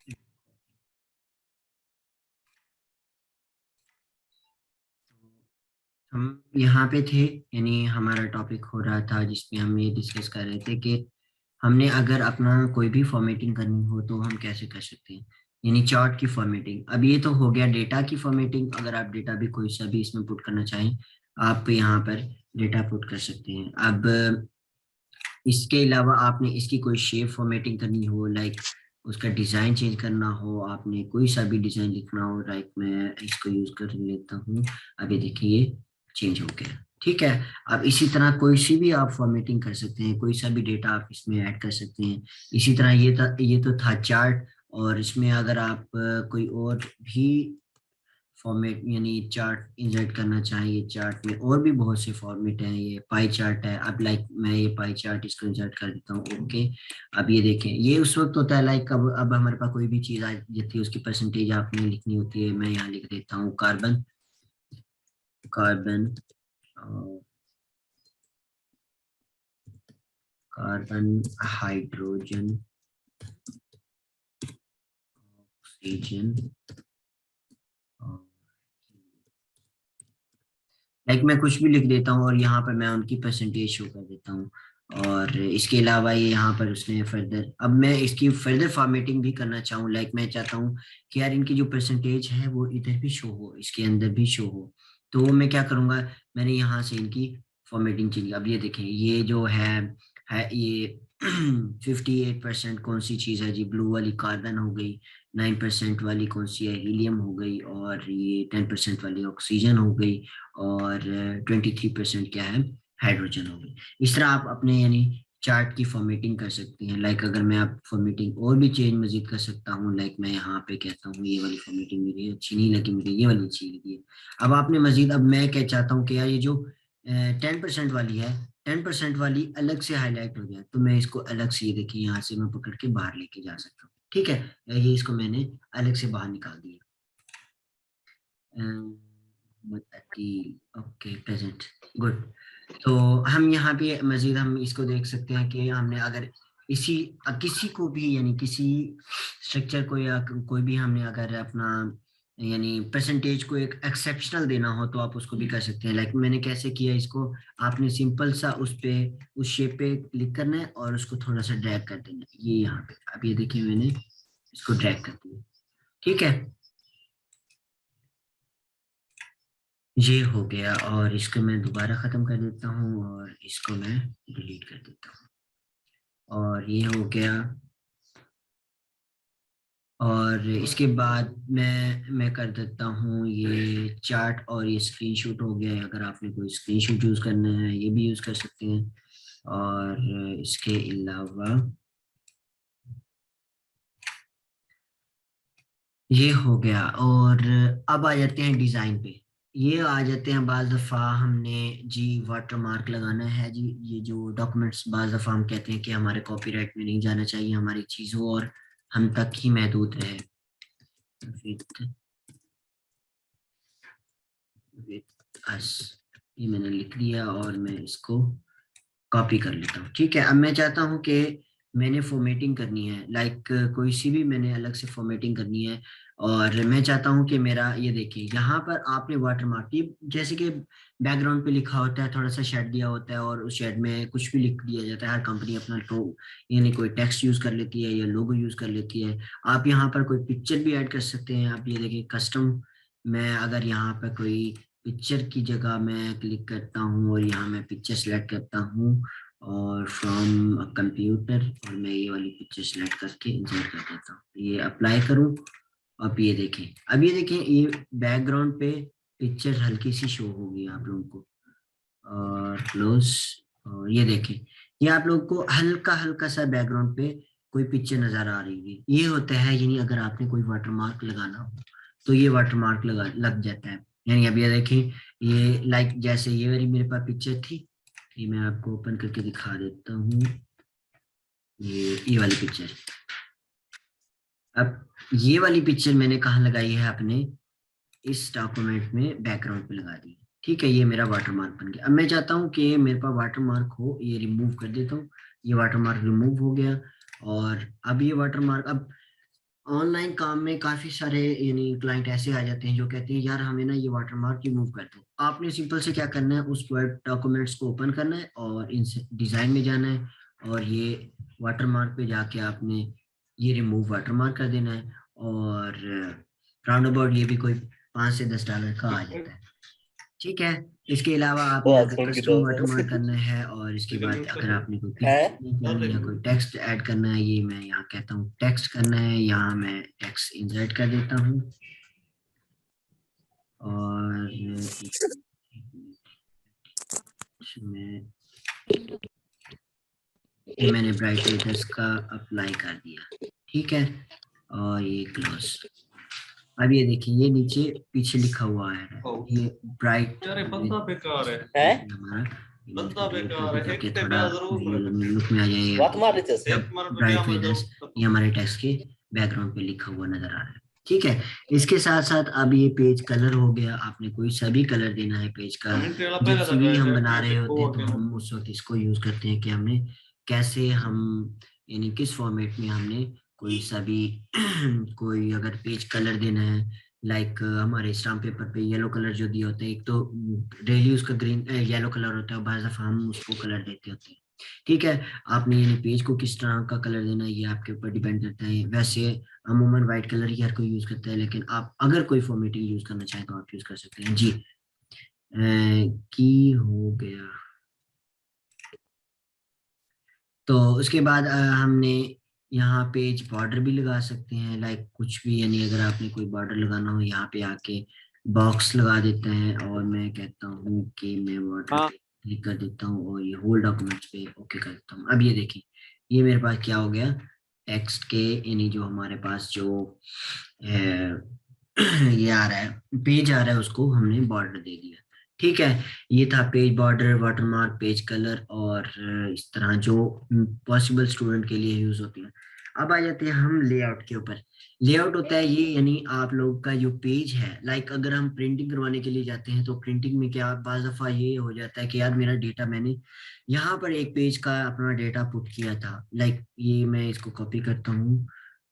हम यहाँ पे थे, यानी हमारा टॉपिक हो रहा था जिसमें हम ये डिस्कस कर रहे थे कि हमने अगर अपना कोई भी फॉर्मेटिंग करनी हो तो हम कैसे कर सकते हैं, यानी चार्ट की फॉर्मेटिंग। अब ये तो हो गया डेटा की फॉर्मेटिंग। अगर आप डेटा भी कोई सा भी इसमें पुट करना चाहें आप यहाँ पर डेटा पुट कर सकते हैं। अब इसके अलावा आपने इसकी कोई शेप फॉर्मेटिंग करनी हो, लाइक उसका डिजाइन चेंज करना हो, आपने कोई सा भी डिजाइन लिखना हो, लाइक मैं इसको यूज कर लेता हूँ। अब ये देखिए ये चेंज हो गया, ठीक है। अब इसी तरह कोई सी भी आप फॉर्मेटिंग कर सकते हैं, कोई सा भी डेटा आप इसमें ऐड कर सकते हैं। इसी तरह ये तो था चार्ट। और इसमें अगर आप कोई और भी फॉर्मेट यानी चार्ट इंसर्ट करना चाहिए, चार्ट में और भी बहुत से फॉर्मेट हैं। ये पाई चार्ट है। अब लाइक मैं ये पाई चार्ट इसको इंसर्ट कर देता हूँ, ओके। अब ये देखें ये उस वक्त होता है लाइक अब हमारे पास कोई भी चीज आ जाती है उसकी परसेंटेज आपने लिखनी होती है। मैं यहाँ लिख देता हूँ carbon, carbon, carbon, hydrogen, oxygen, like मैं कुछ भी लिख देता हूँ और यहाँ पर मैं उनकी परसेंटेज शो कर देता हूँ। और इसके अलावा ये यहाँ पर उसने फर्दर, अब मैं इसकी फर्दर फॉर्मेटिंग भी करना चाहूँ। लाइक मैं चाहता हूँ कि यार इनकी जो परसेंटेज है वो इधर भी शो हो, इसके अंदर भी शो हो। तो मैं क्या करूँगा, मैंने यहाँ से इनकी फॉर्मेटिंग चेंज। अब ये देखें ये जो है ये 58% कौन सी चीज़ है जी, ब्लू वाली कार्बन हो गई, 9% वाली कौन सी है, हीलियम हो गई, और ये 10% वाली ऑक्सीजन हो गई, और 23% क्या है, हाइड्रोजन हो गई। इस तरह आप अपने यानी चार्ट की फॉर्मेटिंग कर सकते हैं। लाइक अगर मैं आप फॉर्मेटिंग और भी चेंज मजीद कर सकता हूँ, लाइक मैं यहाँ पे कहता हूँ ये वाली फॉर्मेटिंग मुझे अच्छी नहीं लगी, मुझे ये वाली अच्छी लगी है। अब आपने मजीद, अब मैं क्या चाहता हूँ कि यार ये जो 10% वाली है, 10% वाली अलग से हाईलाइट हो जाए, तो मैं इसको अलग से, ये देखिए यहाँ से मैं पकड़ के बाहर लेके जा सकता हूँ, ठीक है। ये इसको मैंने अलग से बाहर निकाल दिया। बताती, ओके प्रेजेंट, गुड। तो हम यहाँ पे मजीद हम इसको देख सकते हैं कि हमने अगर इसी किसी को भी यानी किसी स्ट्रक्चर को या कोई भी हमने अगर अपना यानी परसेंटेज को एक एक्सेप्शनल देना हो तो आप उसको भी कर सकते हैं। लाइक मैंने कैसे किया इसको, आपने सिंपल सा उस पे उस शेप पे क्लिक करना है और उसको थोड़ा सा ड्रैग कर देना है, ये यहाँ पे। अब ये देखिए मैंने इसको ड्रैग कर दिया, ठीक है। ये हो गया और इसको मैं दोबारा ख़त्म कर देता हूँ और इसको मैं डिलीट कर देता हूँ और ये हो गया। और इसके बाद मैं कर देता हूँ ये चार्ट, और ये स्क्रीनशॉट हो गया है। अगर आपने कोई स्क्रीनशॉट यूज़ करना है ये भी यूज़ कर सकते हैं। और इसके अलावा ये हो गया। और अब आ जाते हैं डिज़ाइन पे। ये आ जाते हैं, बाज़ दफ़ा हमने जी वाटर मार्क लगाना है जी। ये जो डॉक्यूमेंट्स बाज़ दफ़ा हम कहते हैं कि हमारे कॉपीराइट में नहीं जाना चाहिए, हमारी चीज़ हो और हम तक ही महदूद रहे। विद अस, ये मैंने लिख दिया और मैं इसको कॉपी कर लेता हूँ। ठीक है, अब मैं चाहता हूँ कि मैंने फॉर्मेटिंग करनी है, लाइक कोई सी भी मैंने अलग से फॉर्मेटिंग करनी है, और मैं चाहता हूँ कि मेरा ये देखिए यहाँ पर आपने वाटरमार्क, ये जैसे कि बैकग्राउंड पे लिखा होता है, थोड़ा सा शेड दिया होता है और उस शेड में कुछ भी लिख दिया जाता है, हर कंपनी अपना तो यानी कोई टेक्स्ट यूज कर लेती है या लोगो यूज कर लेती है। आप यहाँ पर कोई पिक्चर भी ऐड कर सकते हैं। आप ये देखिए कस्टम, मैं अगर यहाँ पर कोई पिक्चर की जगह मैं क्लिक करता हूँ और यहाँ मैं पिक्चर सेलेक्ट करता हूँ और फ्रॉम कंप्यूटर, और मैं ये वाली पिक्चर सेलेक्ट करके इंसर्ट कर देता हूँ, ये अप्लाई करूँ। अब ये देखें, अब ये देखें, ये बैकग्राउंड पे पिक्चर हल्की सी शो होगी आप लोगों को, और क्लोज, और ये देखें, ये आप लोगों को हल्का हल्का सा बैकग्राउंड पे कोई पिक्चर नजर आ रही है। ये होता है, यानी अगर आपने कोई वाटरमार्क लगाना हो तो ये वाटरमार्क लग जाता है। यानी अब ये देखें, ये लाइक जैसे ये वाली मेरे पास पिक्चर थी, ये मैं आपको ओपन करके दिखा देता हूँ, ये वाली पिक्चर। अब ये वाली पिक्चर मैंने कहाँ लगाई है, अपने इस डॉक्यूमेंट में बैकग्राउंड पे लगा दी है। ठीक है, ये मेरा वाटरमार्क बन गया। अब मैं चाहता हूँ कि मेरे पास वाटरमार्क हो, ये रिमूव कर देता हूँ। ये वाटरमार्क रिमूव हो गया, और अब ये वाटरमार्क, अब ऑनलाइन काम में काफी सारे यानी क्लाइंट ऐसे आ जाते हैं जो कहते हैं यार हमें ना ये वाटरमार्क रिमूव कर दो। आपने सिंपल से क्या करना है, उस वर्ड डॉक्यूमेंट्स को ओपन करना है और इनसे डिजाइन में जाना है, और ये वाटरमार्क पे जाके आपने ये रिमूव वाटरमार्क कर देना है, और राउंड अबाउट ये भी कोई $5 से $10 का आ जाता है। ठीक है, इसके अलावा आपने अगर कस्टम वाटरमार्क करना है, और इसके बाद अगर आपने कोई पिक्चर या कोई टेक्स्ट ऐड करना है, ये मैं यहाँ कहता हूँ टेक्स्ट करना है, यहाँ मैं टेक्स्ट इंसर्ट कर देता हूँ, और इसमें ये मैंने ब्राइट रेडर्स का अप्लाई कर दिया। ठीक है, और ये क्लोज। अब ये देखिए, ये नीचे पीछे लिखा हुआ है, ये ब्राइट हमारा बंदा बेकार है, एक थोड़ा लुक में आ जाएगा। ब्राइट वेदर्स ये हमारे टेक्स्ट के बैकग्राउंड पे लिखा हुआ नजर आ रहा है। ठीक है, इसके साथ साथ अब ये पेज कलर हो गया। आपने कोई सा भी कलर देना है पेज का, जब सीवी हम बना रहे होते हैं तो हम उस वक्त इसको यूज करते हैं कि हमने कैसे हम यानी किस फॉर्मेट में हमने कोई सा भी कोई अगर पेज कलर देना है, लाइक हमारे स्टाम्प पेपर पे येलो कलर जो दिया होता है, एक तो डेली उसका ग्रीन येलो कलर होता है, बाज़ दफा हम उसको कलर देते होते हैं। ठीक है, आपने यानी पेज को किस तरह का कलर देना है ये आपके ऊपर डिपेंड करता है। वैसे अमूमन वाइट कलर ही हर कोई यूज करता है, लेकिन आप अगर कोई फॉर्मेटिंग यूज करना चाहें तो आप यूज कर सकते हैं। जी की हो गया, तो उसके बाद हमने यहाँ पेज बॉर्डर भी लगा सकते हैं, लाइक कुछ भी, यानी अगर आपने कोई बॉर्डर लगाना हो यहाँ पे आके बॉक्स लगा देते हैं, और मैं कहता हूँ कि मैं बॉर्डर पे क्लिक कर देता हूँ और ये होल डॉक्यूमेंट्स पे ओके कर देता हूँ। अब ये देखिए, ये मेरे पास क्या हो गया, टेक्स्ट के यानी जो हमारे पास जो ये आ रहा है, पेज आ रहा है, उसको हमने बॉर्डर दे दिया। ठीक है, ये था page border, watermark, page colour, और इस तरह जो पॉसिबल स्टूडेंट के लिए यूज होती है। अब आ जाते हैं हम लेआउट के ऊपर। लेआउट होता है ये, यानी आप लोग का जो पेज है, लाइक अगर हम प्रिंटिंग करवाने के लिए जाते हैं तो प्रिंटिंग में क्या बाज दफा ये हो जाता है कि यार मेरा डेटा, मैंने यहाँ पर एक पेज का अपना डेटा पुट किया था, लाइक ये मैं इसको कॉपी करता हूँ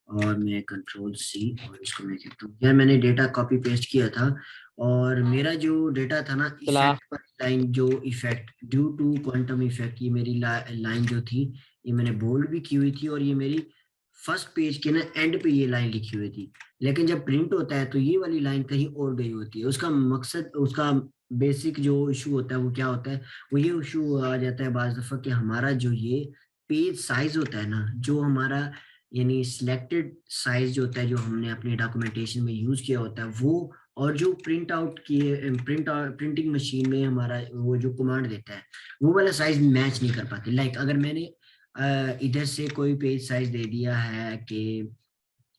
और मैं कंट्रोल C, और इसको मैं कहता हूँ यार मैंने डेटा कॉपी पेस्ट किया था, और मेरा जो डेटा था ना, इफेक्ट पर लाइन, जो effect due to quantum effect, ये मेरी लाइन जो थी, ये मैंने बोल्ड भी की हुई थी, और ये मेरी फर्स्ट पेज के ना एंड पे ये लाइन लिखी हुई थी। लेकिन जब प्रिंट होता है तो ये वाली लाइन कहीं और गई होती है। उसका मकसद, उसका बेसिक जो इशू होता है वो क्या होता है, वो ये इशू आ जाता है बाज दफा कि हमारा जो ये पेज साइज होता है ना, जो हमारा यानी सिलेक्टेड साइज जो होता है, जो हमने अपने डॉक्यूमेंटेशन में यूज किया होता है वो, और जो प्रिंट आउट किए प्रिंटिंग मशीन में हमारा वो जो कमांड देता है, वो वाला साइज मैच नहीं कर पाते। लाइक अगर मैंने इधर से कोई पेज साइज दे दिया है कि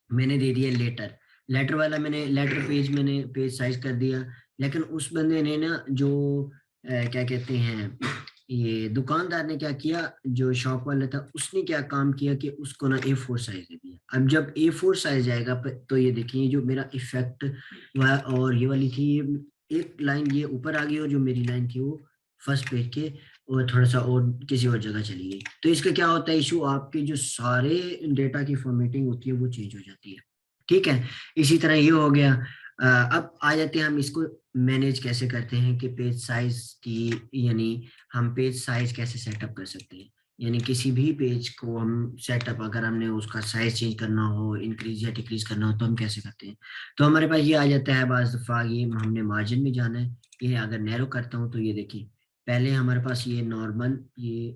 मैंने दे दिया लेटर, लेटर वाला मैंने लेटर पेज मैंने पेज साइज कर दिया, लेकिन उस बंदे ने ना जो क्या कहते हैं, ये दुकानदार ने क्या किया, जो शॉप वाला था उसने क्या काम किया कि उसको ना A4 साइज दे दिया। अब जब A4 साइज जाएगा तो ये देखिए जो मेरा इफेक्ट और ये वाली थी, ये एक लाइन ये ऊपर आ गई और जो मेरी लाइन थी वो फर्स्ट पेज के और थोड़ा सा और किसी और जगह चली गई। तो इसका क्या होता है इशू, आपके जो सारे डेटा की फॉर्मेटिंग होती है वो चेंज हो जाती है। ठीक है, इसी तरह ये हो गया। अब आ जाते हैं हम इसको मैनेज कैसे करते हैं कि पेज साइज की, यानी हम पेज साइज कैसे सेटअप कर सकते हैं। यानी किसी भी पेज को हम सेटअप, अगर हमने उसका साइज चेंज करना हो, इंक्रीज या डिक्रीज करना हो, तो हम कैसे करते हैं। तो हमारे पास ये आ जाता है बाज दफा, ये हमने मार्जिन में जाना है। ये अगर नैरो करता हूँ तो ये देखिए, पहले हमारे पास ये नॉर्मल, ये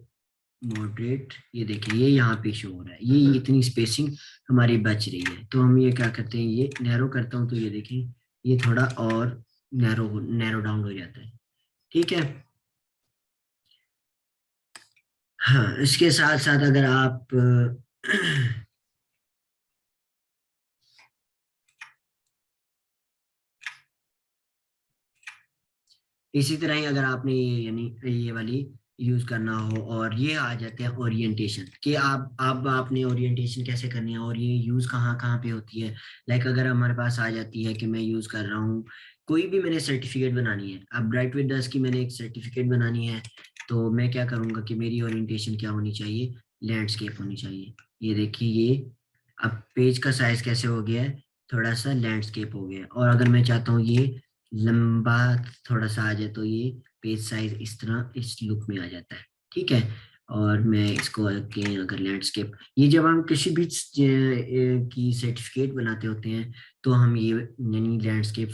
मॉडरेट, ये देखिए ये यहाँ पे शो हो रहा है, ये इतनी स्पेसिंग हमारी बच रही है। तो हम ये क्या करते हैं, ये नैरो करता हूँ तो ये देखिए ये थोड़ा और नैरो नैरो डाउन हो जाता है। ठीक है। हाँ, इसके साथ साथ अगर आप इसी तरह ही अगर आपने यानी ये वाली यूज करना हो, और ये आ जाते हैं ओरिएंटेशन कि आप अब आपने ओरिएंटेशन कैसे करनी है और ये यूज कहाँ कहाँ पे होती है। लाइक अगर हमारे पास आ जाती है कि मैं यूज कर रहा हूँ, कोई भी मैंने सर्टिफिकेट बनानी है, अब ब्राइट विद डस्ट की मैंने एक सर्टिफिकेट बनानी है, तो मैं क्या करूंगा कि मेरी ओरिएंटेशन क्या होनी चाहिए, लैंडस्केप होनी चाहिए। ये देखिए ये अब पेज का साइज कैसे हो गया है, थोड़ा सा लैंडस्केप हो गया है। और अगर मैं चाहता हूँ ये लंबा थोड़ा सा आ जाए तो ये पेज साइज इस तरह इस लुक में आ जाता है। ठीक है। और मैं इसको अगर लैंडस्केप, ये जब हम किसी भी की सर्टिफिकेट बनाते होते हैं तो हम ये यानी लैंडस्केप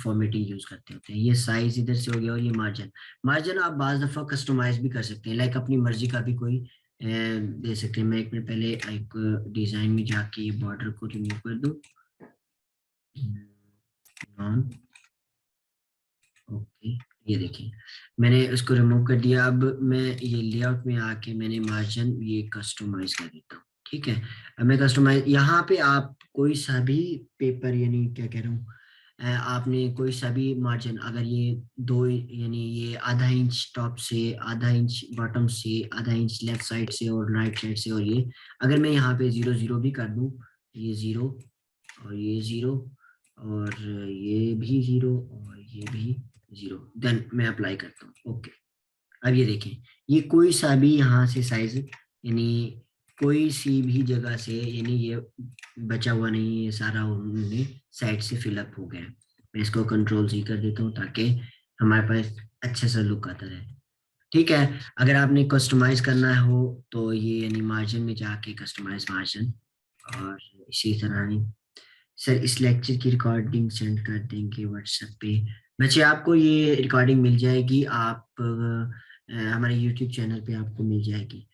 फॉर्मेटिंग यूज करते होते हैं। ये साइज इधर से हो गया, और ये मार्जिन, मार्जिन आप बाज दफा कस्टमाइज भी कर सकते हैं, लाइक अपनी मर्जी का भी कोई दे सकते हैं। मैं एक मिनट पहले एक डिजाइन में जाके ये बॉर्डर को रिमूव कर दूं। नॉन, ओके, ये देखिए मैंने उसको रिमूव कर दिया। अब मैं ये लेआउट में आके मैंने मार्जिन ये कस्टमाइज कर देता हूँ। ठीक है। अब मैं कस्टमाइज, यहाँ पे आप कोई सा भी पेपर, यानी क्या कह रहा हूँ, आपने कोई सा भी मार्जिन, अगर ये दो यानी ये आधा इंच टॉप से, आधा इंच बॉटम से, आधा इंच लेफ्ट साइड से और राइट साइड से, और ये अगर मैं यहाँ पे 0 0 भी कर दूँ, ये 0 और ये 0 और ये भी 0 और ये भी 0, देन मैं अप्लाई करता हूँ। ओके, अब ये देखें, ये कोई सा भी यहाँ से साइज, यानी कोई सी भी जगह से, यानी ये बचा हुआ नहीं है, ये सारा उन्होंने साइड से फिलअप हो गया है। मैं इसको कंट्रोल C कर देता हूँ ताकि हमारे पास अच्छा सा लुक आता रहे। ठीक है। अगर आपने कस्टमाइज करना हो तो ये यानी मार्जिन में जाके कस्टमाइज मार्जिन, और इसी तरह ही सर इस लेक्चर की रिकॉर्डिंग सेंड कर देंगे व्हाट्सएप पे। बच्चे आपको ये रिकॉर्डिंग मिल जाएगी, आप हमारे यूट्यूब चैनल पे आपको मिल जाएगी।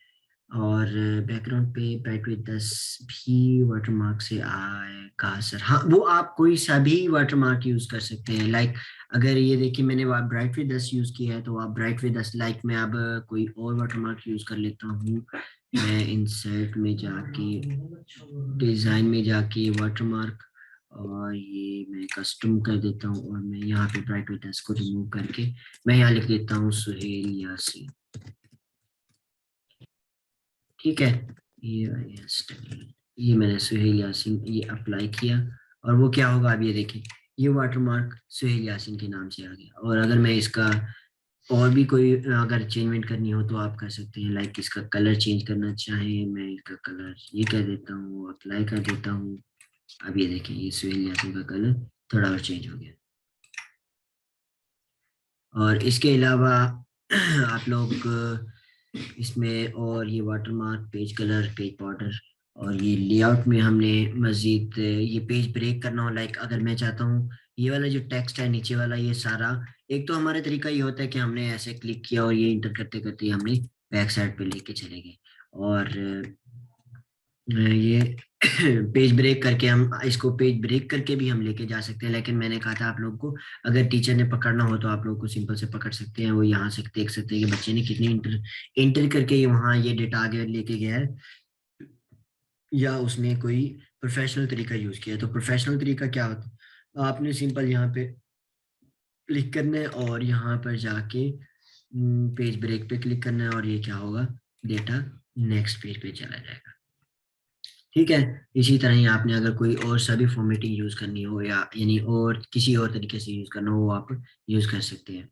और बैकग्राउंड पे ब्राइट विद 10 भी वाटरमार्क से आएगा सर। हाँ, वो आप कोई सा भी वाटरमार्क यूज कर सकते हैं। लाइक अगर ये देखिए मैंने ब्राइट विद 10 यूज किया है तो आप ब्राइट विद 10, लाइक मैं अब कोई और वाटरमार्क यूज कर लेता हूँ। मैं इंसर्ट में जाके, डिजाइन में जाके वाटरमार्क, और ये मैं कस्टम कर देता हूँ, और मैं यहाँ पे ब्राइट विद 10 को रिमूव करके मैं यहाँ लिख देता हूँ सुहेल यासीन। ठीक है। ये मैंने सुहेल यासीन ये अप्लाई किया, और वो क्या होगा अब ये देखिए, ये वाटरमार्क सुहेल यासीन के नाम से आ गया। और अगर मैं इसका और भी कोई अगर चेंजमेंट करनी हो तो आप कर सकते हैं। लाइक इसका कलर चेंज करना चाहें, मैं इसका कलर ये कह देता हूँ, अप्लाई कर देता हूँ। अब ये देखें ये सुहेल यासीन का कलर थोड़ा और चेंज हो गया। और इसके अलावा आप लोग इसमें, और ये watermark, page colour, page border, और ये लेआउट में हमने मजीद ये पेज ब्रेक करना हो, लाइक अगर मैं चाहता हूँ ये वाला जो टेक्स्ट है नीचे वाला ये सारा, एक तो हमारा तरीका ये होता है कि हमने ऐसे क्लिक किया और ये इंटर करते करते हमने बैक साइड पे लेके चले गए। और ये पेज ब्रेक करके हम इसको पेज ब्रेक करके भी हम लेके जा सकते हैं, लेकिन मैंने कहा था आप लोग को अगर टीचर ने पकड़ना हो तो आप लोग को सिंपल से पकड़ सकते हैं। वो यहाँ से देख सकते हैं कि बच्चे ने कितनी इंटर करके ये वहाँ ये डेटा आगे लेके गया है, या उसने कोई प्रोफेशनल तरीका यूज किया है। तो प्रोफेशनल तरीका क्या होता है, आपने सिंपल यहाँ पे क्लिक करना है और यहाँ पर जाके पेज ब्रेक पे क्लिक करना है, और ये क्या होगा, डेटा नेक्स्ट पेज पे चला जाएगा। ठीक है। इसी तरह ही आपने अगर कोई और सा भी फॉर्मेटिंग यूज करनी हो या यानी और किसी और तरीके से यूज करना हो वो आप यूज कर सकते हैं।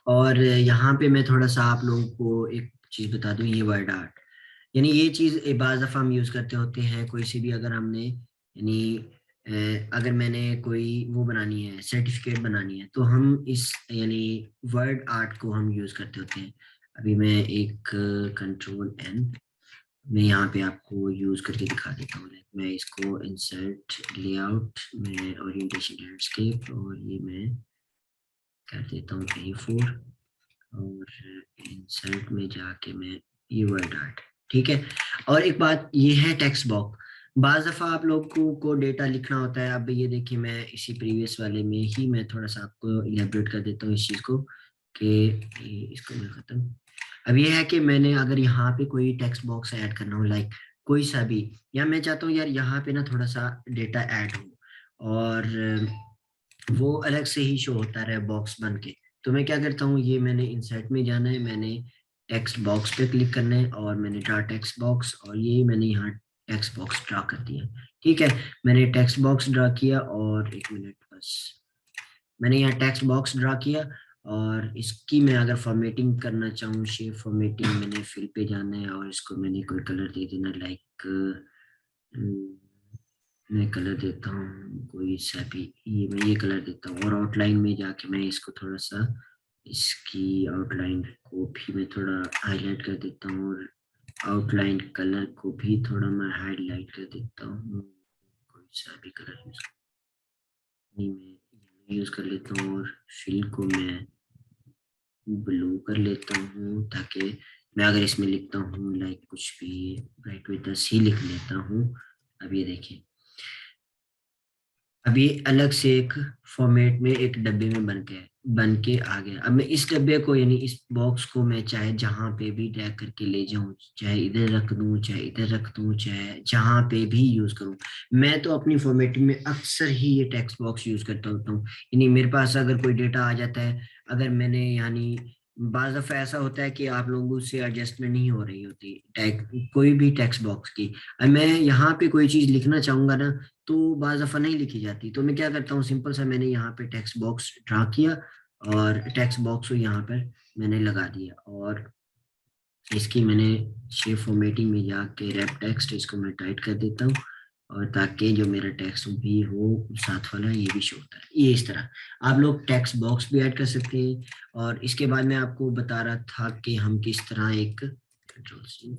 और यहाँ पे मैं थोड़ा सा आप लोगों को एक चीज बता दूं, ये वर्ड आर्ट यानी ये चीज बाज़ दफा हम यूज करते होते हैं कोई से भी अगर हमने यानी अगर मैंने कोई वो बनानी है सर्टिफिकेट बनानी है तो हम इस यानी वर्ड आर्ट को हम यूज करते होते हैं। अभी मैं एक कंट्रोल एन मैं यहाँ पे आपको यूज करके दिखा देता हूँ। मैं इसको इंसर्ट लेआउट में ओरिएंटेशन लैंडस्केप और ये मैं कर देता हूँ A4 और इंसर्ट में जाके मैं ये वर्ड आर्ट। ठीक है। और एक बात ये है टेक्स्ट बॉक्स, बाज दफा आप लोगों को डेटा लिखना होता है। अब ये देखिए मैं इसी प्रीवियस वाले में ही मैं थोड़ा सा आपको इलेबरेट कर देता हूँ इस चीज को कि इसको मैं खत्म। अब ये है कि मैंने अगर यहाँ पे कोई टेक्स्ट बॉक्स ऐड करना हो लाइक कोई सा भी, या मैं चाहता हूँ यार यहाँ पे ना थोड़ा सा डेटा ऐड हो और वो अलग से ही शो होता रहे बॉक्स बन के, तो मैं क्या करता हूँ ये मैंने इंसर्ट में जाना है, मैंने टेक्स्ट बॉक्स पे क्लिक करना है और मैंने ड्रा टेक्स्ट बॉक्स और ये मैंने यहाँ टेक्स्ट बॉक्स ड्रा कर दिया। ठीक है। मैंने टेक्स्ट बॉक्स ड्रा किया और एक मिनट बस, मैंने यहाँ टेक्स्ट बॉक्स ड्रा किया और इसकी मैं अगर फॉर्मेटिंग करना चाहूँ शेप फॉर्मेटिंग, मैंने फिल पे जाना है और इसको मैंने कोई कलर दे देना लाइक मैं कलर देता हूँ कोई सा भी, ये मैं ये कलर देता हूँ और आउटलाइन में जाके मैं इसको थोड़ा सा इसकी आउटलाइन को भी मैं थोड़ा हाईलाइट कर देता हूँ और आउटलाइन कलर को भी थोड़ा मैं हाईलाइट कर देता हूँ। कोई सा भी कलर मैं यूज कर लेता हूँ और फिल को मैं ब्लू कर लेता हूँ ताकि मैं अगर इसमें लिखता हूँ लाइक कुछ भी राइट विद द सी लिख लेता हूँ। अब ये देखिए अब ये अलग से एक फॉर्मेट में एक डब्बे में बन के आ गया। अब मैं इस डब्बे को यानी इस बॉक्स को मैं चाहे जहां पे भी ड्रैग करके ले जाऊं, चाहे इधर रख दूं चाहे इधर रख दूं चाहे जहां पे भी यूज करूं, मैं तो अपनी फॉर्मेटिंग में अक्सर ही ये टेक्स्ट बॉक्स यूज करता होता हूँ। यानी मेरे पास अगर कोई डेटा आ जाता है, अगर मैंने यानी बाज़ दफ़ा ऐसा होता है कि आप लोगों से एडजस्टमेंट नहीं हो रही होती टैग कोई भी टेक्स्ट बॉक्स की, अब मैं यहाँ पे कोई चीज़ लिखना चाहूंगा ना तो बाज़ दफ़ा नहीं लिखी जाती, तो मैं क्या करता हूँ सिंपल सा मैंने यहाँ पे टेक्स्ट बॉक्स ड्रा किया और टेक्स्ट बॉक्स को यहाँ पर मैंने लगा दिया और इसकी मैंने शेप फॉर्मेटिंग में जाके रैप टेक्स्ट इसको मैं टाइट कर देता हूँ और ताकि जो मेरा टेक्स्ट भी हो साथ वाला ये भी शो होता है। ये इस तरह आप लोग टेक्स्ट बॉक्स भी ऐड कर सकते हैं। और इसके बाद मैं आपको बता रहा था कि हम किस तरह एक कंट्रोल सी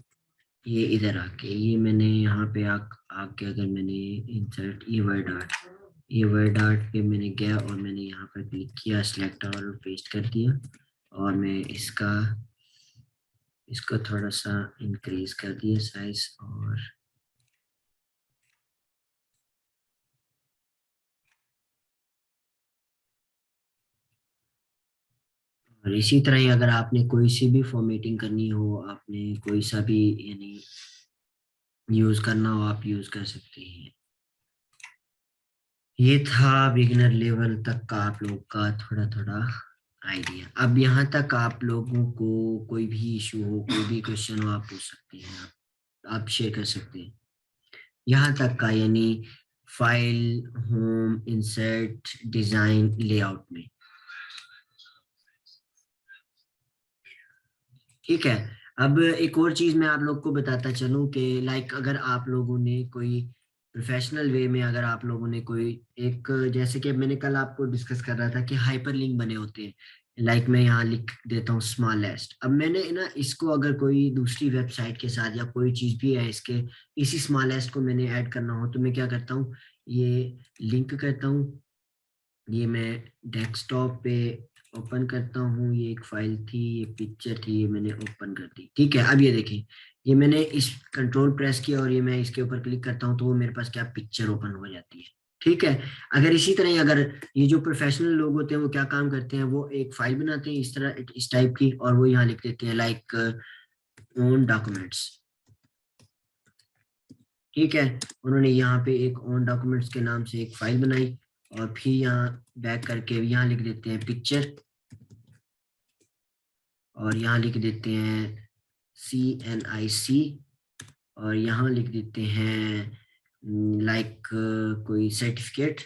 ये इधर आके ये मैंने यहाँ पे आके अगर मैंने इंसर्ट ये वर्ड आर्ट पे मैंने गया और मैंने यहाँ पर क्लिक किया सिलेक्ट और पेस्ट कर दिया और मैं इसको थोड़ा सा इंक्रीज कर दिया साइज और इसी तरह ही अगर आपने कोई सी भी फॉर्मेटिंग करनी हो, आपने कोई सा भी यानी यूज करना हो आप यूज कर सकते हैं। ये था बिगिनर लेवल तक का आप लोग का थोड़ा थोड़ा आइडिया। अब यहाँ तक आप लोगों को कोई भी इशू हो कोई भी क्वेश्चन हो आप पूछ सकते हैं, आप शेयर कर सकते हैं यहाँ तक का यानी file home insert design layout में। ठीक है। अब एक और चीज मैं आप लोग को बताता चलूं कि लाइक अगर आप लोगों ने कोई प्रोफेशनल वे में अगर आप लोगों ने कोई एक जैसे कि मैंने कल आपको डिस्कस कर रहा था कि हाइपर लिंक बने होते हैं, लाइक मैं यहाँ लिख देता हूँ स्मॉलेस्ट। अब मैंने ना इसको अगर कोई दूसरी वेबसाइट के साथ या कोई चीज भी है इसके इसी स्मॉलेस्ट को मैंने ऐड करना हो तो मैं क्या करता हूँ ये लिंक करता हूँ, ये मैं डेस्कटॉप पे ओपन करता हूँ, ये एक फाइल थी ये पिक्चर थी ये मैंने ओपन कर दी। ठीक है। अब ये देखें ये मैंने इस कंट्रोल प्रेस किया और ये मैं इसके ऊपर क्लिक करता हूँ तो वो मेरे पास क्या पिक्चर ओपन हो जाती है। ठीक है। अगर इसी तरह ही अगर ये जो प्रोफेशनल लोग होते हैं वो क्या काम करते हैं वो एक फाइल बनाते हैं इस तरह इस टाइप की और वो यहाँ लिख देते हैं लाइक ओन डॉक्यूमेंट्स। ठीक है। उन्होंने यहाँ पे एक ओन डॉक्यूमेंट्स के नाम से एक फाइल बनाई और फिर यहाँ बैक करके यहाँ लिख देते हैं पिक्चर और यहाँ लिख देते हैं CNIC और यहाँ लिख देते हैं लाइक कोई सर्टिफिकेट,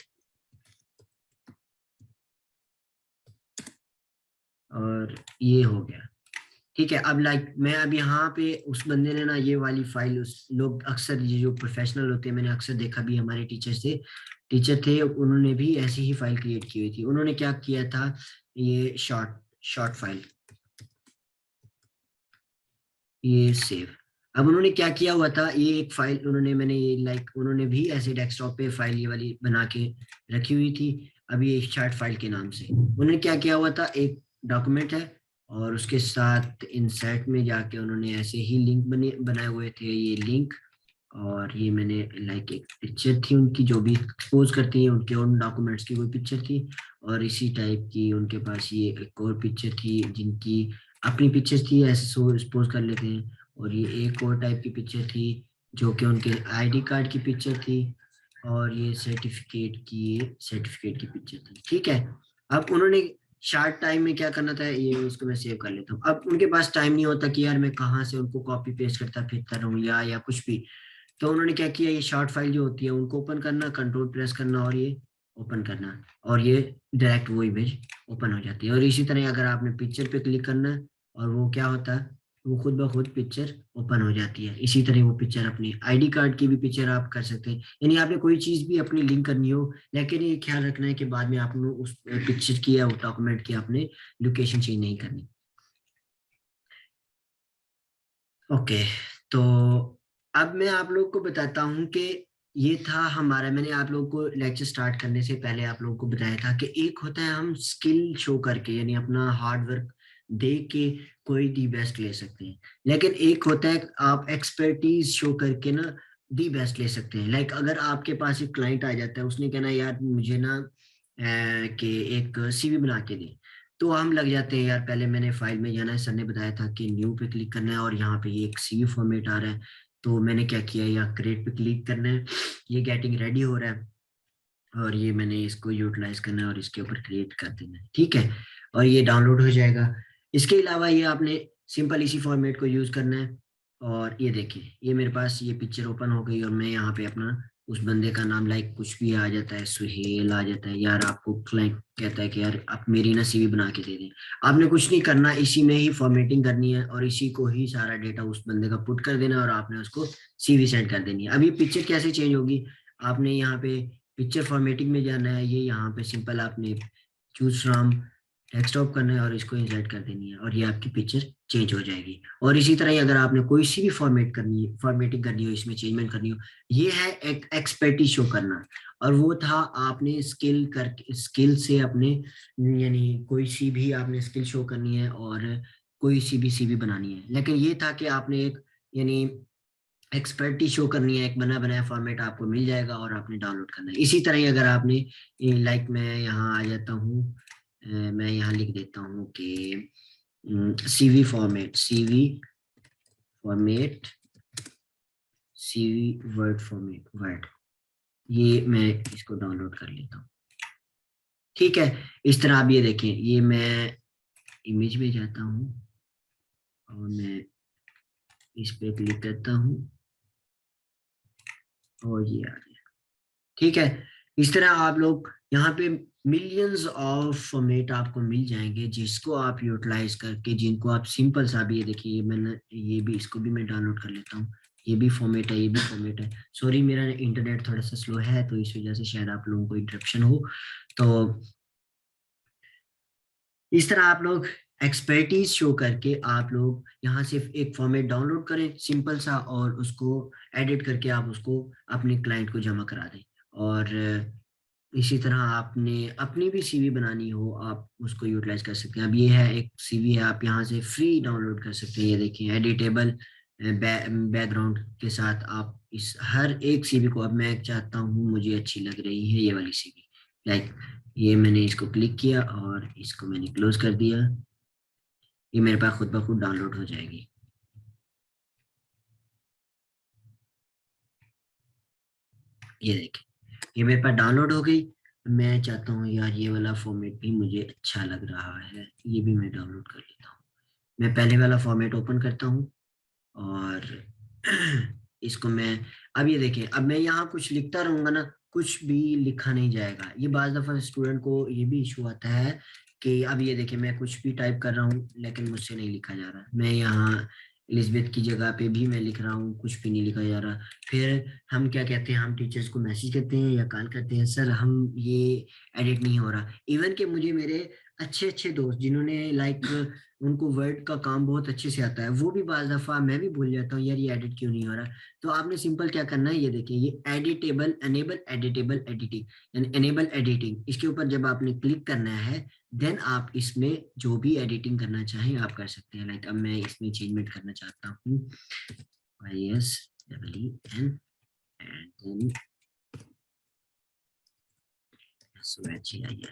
और ये हो गया। ठीक है, अब लाइक मैं अब यहाँ पे उस बंदे ने ना ये वाली फाइल, उस लोग अक्सर ये जो प्रोफेशनल होते हैं, मैंने अक्सर देखा भी, हमारे टीचर थे उन्होंने भी ऐसी ही फाइल क्रिएट की हुई थी। उन्होंने क्या किया था, ये शॉर्ट शॉर्ट फाइल, ये सेव। अब उन्होंने क्या किया हुआ था, ये एक फाइल उन्होंने, मैंने ये लाइक उन्होंने भी ऐसे डेस्कटॉप पे फाइल ये वाली बना के रखी हुई थी। अब ये शॉर्ट फाइल के नाम से उन्होंने क्या किया हुआ था, एक डॉक्यूमेंट है और उसके साथ इंसर्ट में जाके उन्होंने ऐसे ही लिंक बनाए हुए थे, ये लिंक। और ये मैंने लाइक एक पिक्चर थी उनकी, जो भी एक्सपोज करती है उनके उन डॉक्यूमेंट्स की कोई पिक्चर थी। और इसी टाइप की उनके पास ये एक और पिक्चर थी जिनकी अपनी पिक्चर थी, ऐसे सपोज कर लेते हैं। और ये एक और टाइप की पिक्चर थी जो कि उनके आईडी कार्ड की पिक्चर थी। और ये सर्टिफिकेट की पिक्चर थी। ठीक है, अब उन्होंने शार्ट टाइम में क्या करना था, ये इसको मैं सेव कर लेता हूँ। अब उनके पास टाइम नहीं होता कि यार मैं कहाँ से उनको कॉपी पेस्ट करता फिरता रहूँ या कुछ भी। तो उन्होंने क्या किया, ये शॉर्ट फाइल जो होती है उनको ओपन करना, कंट्रोल प्रेस करना और ये ओपन करना, और ये डायरेक्ट वो इमेज ओपन हो जाती है। और इसी तरह अगर आपने पिक्चर पे क्लिक करना है और वो क्या होता है, वो खुद ब खुद पिक्चर ओपन हो जाती है। इसी तरह वो पिक्चर, अपनी आईडी कार्ड की भी पिक्चर आप कर सकते हैं। यानी आपने कोई चीज भी अपनी लिंक करनी हो, लेकिन ये ख्याल रखना है कि बाद में आपने उस पिक्चर की या उस डॉक्यूमेंट की आपने लोकेशन चेंज नहीं करनी। ओके, तो अब मैं आप लोग को बताता हूँ कि ये था हमारा, मैंने आप लोगों को लेक्चर स्टार्ट करने से पहले आप लोगों को बताया था कि एक होता है हम स्किल शो करके, यानी अपना हार्ड वर्क दे के कोई दी बेस्ट ले सकते हैं। लेकिन एक होता है आप एक्सपर्टीज शो करके ना दी बेस्ट ले सकते हैं। लाइक अगर आपके पास एक क्लाइंट आ जाता है, उसने कहना यार मुझे ना कि एक सीवी बना के दे, तो हम लग जाते हैं यार, पहले मैंने फाइल में जाना है, सर ने बताया था कि न्यू पे क्लिक करना है और यहाँ पे ये एक सीवी फॉर्मेट आ रहा है। तो मैंने क्या किया, या क्रिएट पे क्लिक करना है, ये गेटिंग रेडी हो रहा है और ये मैंने इसको यूटिलाइज करना है और इसके ऊपर क्रिएट कर देना है। ठीक है, और ये डाउनलोड हो जाएगा। इसके अलावा ये आपने सिंपल इसी फॉर्मेट को यूज करना है। और ये देखिए, ये मेरे पास ये पिक्चर ओपन हो गई और मैं यहाँ पे अपना उस बंदे का नाम, लाइक कुछ भी आ जाता है, सुहेल आ जाता है, यार आपको क्लाइंट कहता है कि यार आप मेरी ना सीवी बना के दे दें। आपने कुछ नहीं करना, इसी में ही फॉर्मेटिंग करनी है और इसी को ही सारा डेटा उस बंदे का पुट कर देना और आपने उसको सीवी सेंड कर देनी है। अब ये पिक्चर कैसे चेंज होगी, आपने यहाँ पे पिक्चर फॉर्मेटिंग में जाना है, ये यहाँ पे सिंपल आपने चूज फ्रॉम डेस्कटॉप करना है और इसको इंसर्ट कर देनी है और ये आपकी पिक्चर चेंज हो जाएगी। और इसी तरह ही अगर आपने कोई सी भी फॉर्मेटिंग करनी हो, इसमें चेंजमेंट करनी हो, ये है एक एक्सपर्टी शो करना। और वो था आपने स्किल से अपने, यानी कोई सी भी आपने स्किल शो करनी है और कोई सी भी बनानी है। लेकिन ये था कि आपने एक, यानी एक्सपर्टी शो करनी है, एक बना बनाया फॉर्मेट आपको मिल जाएगा और आपने डाउनलोड करना है। इसी तरह ही अगर आपने, लाइक मैं यहाँ आ जाता हूँ, मैं यहाँ लिख देता हूँ कि CV format CV word format word, ये मैं इसको डाउनलोड कर लेता हूँ। ठीक है, इस तरह आप ये देखें, ये मैं इमेज में जाता हूँ और मैं इस पे क्लिक करता हूँ और ये आ गया। ठीक है, इस तरह आप लोग यहाँ पे मिलियंस ऑफ फॉर्मेट आपको मिल जाएंगे जिसको आप यूटिलाइज करके, जिनको आप सिंपल सा भी, ये देखिए, ये मैंने ये भी, इसको भी मैं डाउनलोड कर लेता हूँ। ये भी फॉर्मेट है, ये भी फॉर्मेट है। सॉरी, मेरा इंटरनेट थोड़ा सा स्लो है तो इस वजह से शायद आप लोगों को इंटरप्शन हो। तो इस तरह आप लोग एक्सपर्टीज शो करके आप लोग यहाँ से एक फॉर्मेट डाउनलोड करें सिंपल सा और उसको एडिट करके आप उसको अपने क्लाइंट को जमा करा दें। और इसी तरह आपने अपनी भी सीवी बनानी हो, आप उसको यूटिलाइज कर सकते हैं। अब ये है एक सीवी है, आप यहाँ से फ्री डाउनलोड कर सकते हैं। ये देखिए, एडिटेबल बैकग्राउंड के साथ आप इस हर एक सीवी को, अब मैं चाहता हूँ, मुझे अच्छी लग रही है ये वाली सीवी, लाइक ये मैंने इसको क्लिक किया और इसको मैंने क्लोज कर दिया, ये मेरे पास खुद ब खुद डाउनलोड हो जाएगी। ये देखिए, ये मेरे पास डाउनलोड हो गई। मैं चाहता हूँ यार ये वाला फॉर्मेट भी मुझे अच्छा लग रहा है, ये भी मैं डाउनलोड कर लेता हूँ। मैं पहले वाला फॉर्मेट ओपन करता हूँ और इसको मैं, अब ये देखिए, अब मैं यहाँ कुछ लिखता रहूंगा ना, कुछ भी लिखा नहीं जाएगा। ये बाज दफा स्टूडेंट को ये भी इशू आता है कि अब ये देखिए मैं कुछ भी टाइप कर रहा हूँ लेकिन मुझसे नहीं लिखा जा रहा। मैं यहाँ एलिजबेथ की जगह पे भी मैं लिख रहा हूँ, कुछ भी नहीं लिखा जा रहा। फिर हम क्या कहते हैं, हम टीचर्स को मैसेज करते हैं या कॉल करते हैं, सर हम ये एडिट नहीं हो रहा। इवन कि मुझे मेरे अच्छे अच्छे दोस्त जिन्होंने लाइक उनको वर्ड का काम बहुत अच्छे से आता है, वो भी बाज दफा मैं भी भूल जाता हूँ यार ये एडिट क्यों नहीं हो रहा। तो आपने सिंपल क्या करना है, ये देखिए ये एडिटेबल, एनेबल एडिटेबल एडिटिंग, यानी एनेबल एडिटिंग, इसके ऊपर जब आपने क्लिक करना है देन आप इसमें जो भी एडिटिंग करना चाहें आप कर सकते हैं। लाइक अब मैं इसमें चेंजमेंट करना चाहता हूँ, YSEEN एंड देन SOHAIN।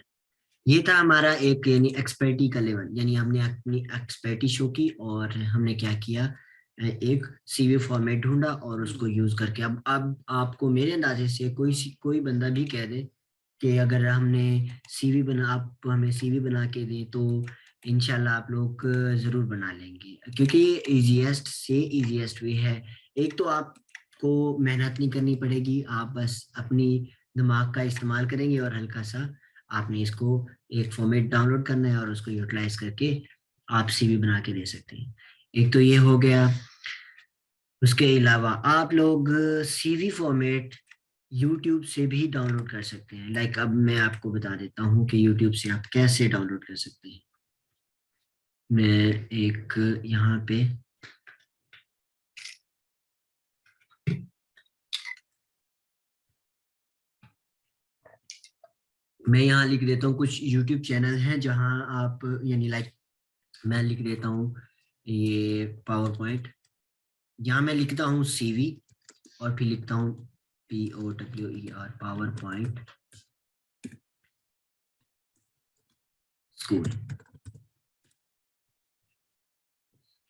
ये था हमारा एक यानी एक्सपर्टी का लेवल, यानी हमने अपनी एक्सपर्टी शो की और हमने क्या किया, एक सीवी फॉर्मेट ढूंढा और उसको यूज करके। अब आपको मेरे अंदाजे से कोई बंदा भी कह दे कि अगर हमने सीवी बना, आप हमें सीवी बना के दें तो इंशाल्लाह आप लोग जरूर बना लेंगे, क्योंकि ये इजीएस्ट से इजीएस्ट वे है। एक तो आपको मेहनत नहीं करनी पड़ेगी, आप बस अपनी दिमाग का इस्तेमाल करेंगे और हल्का सा आपने इसको एक फॉर्मेट डाउनलोड करना है और उसको यूटिलाइज करके आप सीवी बना के दे सकते हैं। एक तो ये हो गया। उसके अलावा आप लोग सीवी फॉर्मेट यूट्यूब से भी डाउनलोड कर सकते हैं। लाइक अब मैं आपको बता देता हूँ कि यूट्यूब से आप कैसे डाउनलोड कर सकते हैं। मैं एक यहाँ पे मैं यहाँ लिख देता हूँ कुछ यूट्यूब चैनल हैं जहाँ आप यानी लाइक मैं लिख देता हूँ ये पावर पॉइंट, यहाँ मैं लिखता हूँ सीवी और फिर लिखता हूँ POWER पावर पॉइंट स्कूल।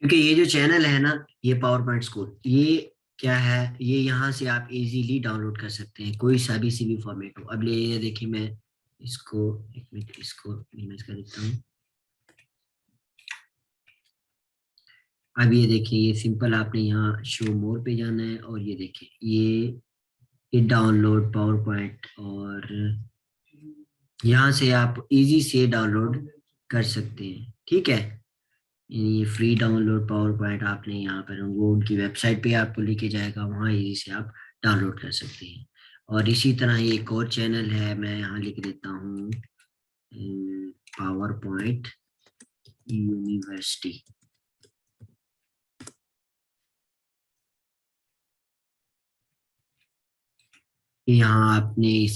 क्योंकि ये जो चैनल है ना, ये पावर पॉइंट स्कूल, ये क्या है, ये यहाँ से आप इजीली डाउनलोड कर सकते हैं कोई सा भी सीवी फॉर्मेट हो। अब ये देखिए मैं इसको एक मिनट इसको मिनिमाइज कर देता हूँ। अब ये देखिए ये सिंपल आपने यहाँ शो मोर पे जाना है और ये देखिए ये डाउनलोड पावर पॉइंट, और यहाँ से आप इजी से डाउनलोड कर सकते हैं। ठीक है, ये फ्री डाउनलोड पावर पॉइंट आपने यहाँ पर वो उनकी वेबसाइट पे आपको लेके जाएगा, वहाँ इजी से आप डाउनलोड कर सकते हैं। और इसी तरह ये एक और चैनल है, मैं यहाँ लिख देता हूँ पावर पॉइंट यूनिवर्सिटी। यहाँ आपने इस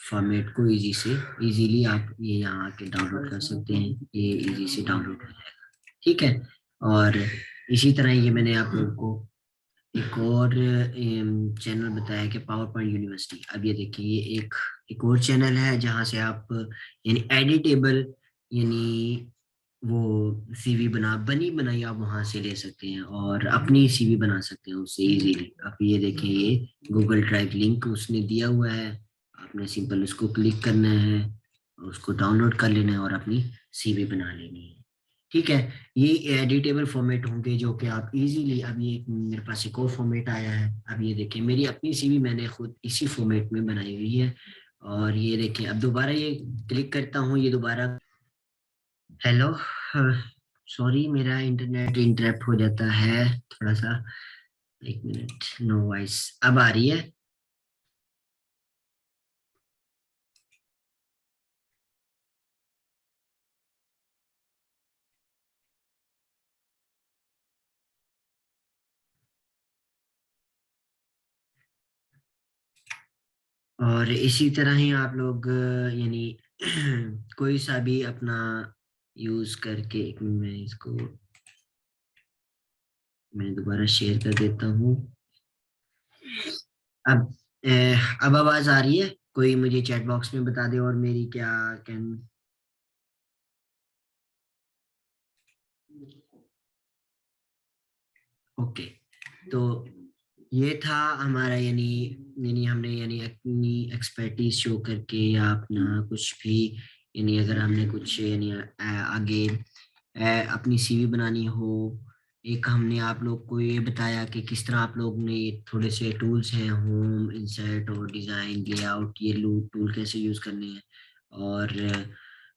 फॉर्मेट को इजीली आप ये यहाँ आके डाउनलोड कर सकते हैं, ये इजी से डाउनलोड हो जाएगा। ठीक है, और इसी तरह ये मैंने आप लोगों को एक और चैनल बताया कि पावर पॉइंट यूनिवर्सिटी। अब ये देखिए ये एक और चैनल है जहाँ से आप यानी एडिटेबल यानी वो सीवी बनी बनाई आप वहां से ले सकते हैं और अपनी सीवी बना सकते हैं उससे इजीली। अब ये देखिए ये गूगल ड्राइव लिंक उसने दिया हुआ है, आपने सिंपल उसको क्लिक करना है, उसको डाउनलोड कर लेना है और अपनी सीवी बना लेनी है। ठीक है, ये एडिटेबल फॉर्मेट होंगे जो कि आप इजीली, अब ये मेरे पास एक और फॉर्मेट आया है। अब ये देखिए मेरी अपनी सीवी मैंने खुद इसी फॉर्मेट में बनाई हुई है। और ये देखिए अब दोबारा ये क्लिक करता हूँ, ये दोबारा हेलो, सॉरी मेरा इंटरनेट इंटरप्ट हो जाता है थोड़ा सा, एक मिनट। नो वॉइस अब आ रही है। और इसी तरह ही आप लोग यानी कोई सा भी अपना यूज करके, एक मिनट मैं इसको मैं दोबारा शेयर कर देता हूँ। अब अब आवाज आ रही है, कोई मुझे चैट बॉक्स में बता दे और मेरी क्या कैन। ओके, तो ये था हमारा यानी यानी हमने यानी अपनी एक्सपर्टीज शो करके या अपना कुछ भी यानी अगर हमने कुछ यानी आगे अपनी सीवी बनानी हो एक हमने आप लोग को ये बताया कि किस तरह आप लोग ने थोड़े से टूल्स हैं, होम, इंसर्ट और डिज़ाइन, लेआउट, ये टूल कैसे यूज़ करने हैं। और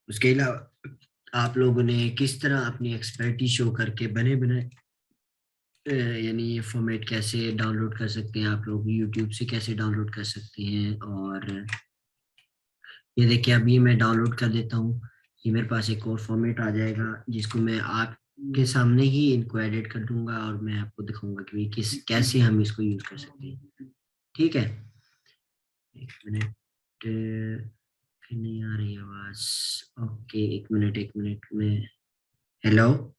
उसके अलावा आप लोगों ने किस तरह अपनी एक्सपर्टीज शो करके बने बनाए यानी ये फॉर्मेट कैसे डाउनलोड कर सकते हैं, आप लोग यूट्यूब से कैसे डाउनलोड कर सकते हैं। और ये देखिए अभी मैं डाउनलोड कर देता हूँ, ये मेरे पास एक और फॉर्मेट आ जाएगा जिसको मैं आपके सामने ही इनको एडिट कर दूंगा और मैं आपको दिखाऊंगा कि भाई किस कैसे हम इसको यूज कर सकते हैं। ठीक है, एक मिनट, फिर नहीं आ रही आवाज। ओके, एक मिनट में। हेलो।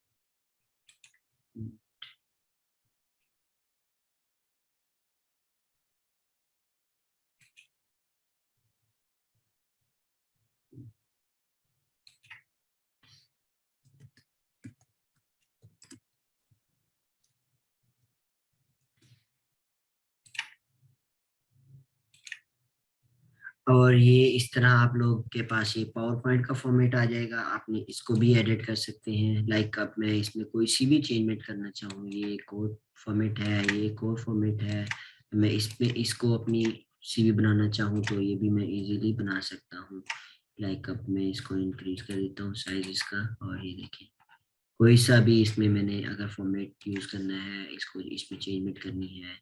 और ये इस तरह आप लोग के पास ये पावर पॉइंट का फॉर्मेट आ जाएगा, आपने इसको भी एडिट कर सकते हैं। लाइक अब मैं इसमें कोई सी भी चेंजमेंट करना चाहूँ, ये एक और फॉर्मेट है, ये एक और फॉर्मेट है, मैं इसमें इसको अपनी सीवी बनाना चाहूँ तो ये भी मैं इजीली बना सकता हूँ। लाइक अब मैं इसको इंक्रीज कर देता हूँ साइज इसका, और ये देखिए कोई सा भी इसमें मैंने अगर फॉर्मेट यूज करना है, इसको इसमें चेंजमेंट करनी है,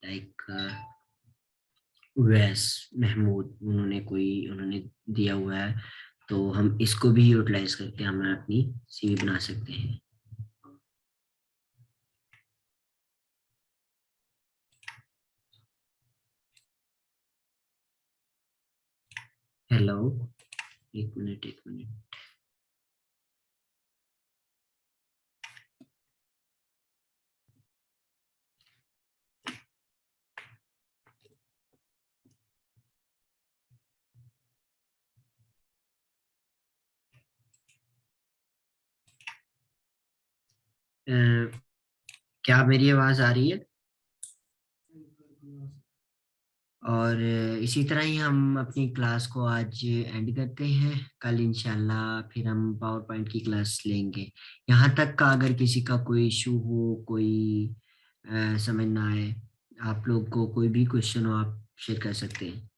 लाइक वैस महमूद उन्होंने दिया हुआ है, तो हम इसको भी यूटिलाइज करके हम अपनी सीवी बना सकते हैं। हेलो, एक मिनट। अ, क्या मेरी आवाज आ रही है? और इसी तरह ही हम अपनी क्लास को आज एंड करते हैं, कल इंशाल्लाह फिर हम पावर पॉइंट की क्लास लेंगे। यहाँ तक का अगर किसी का कोई इशू हो, कोई समझ ना आए, आप लोग को कोई भी क्वेश्चन हो, आप शेयर कर सकते हैं।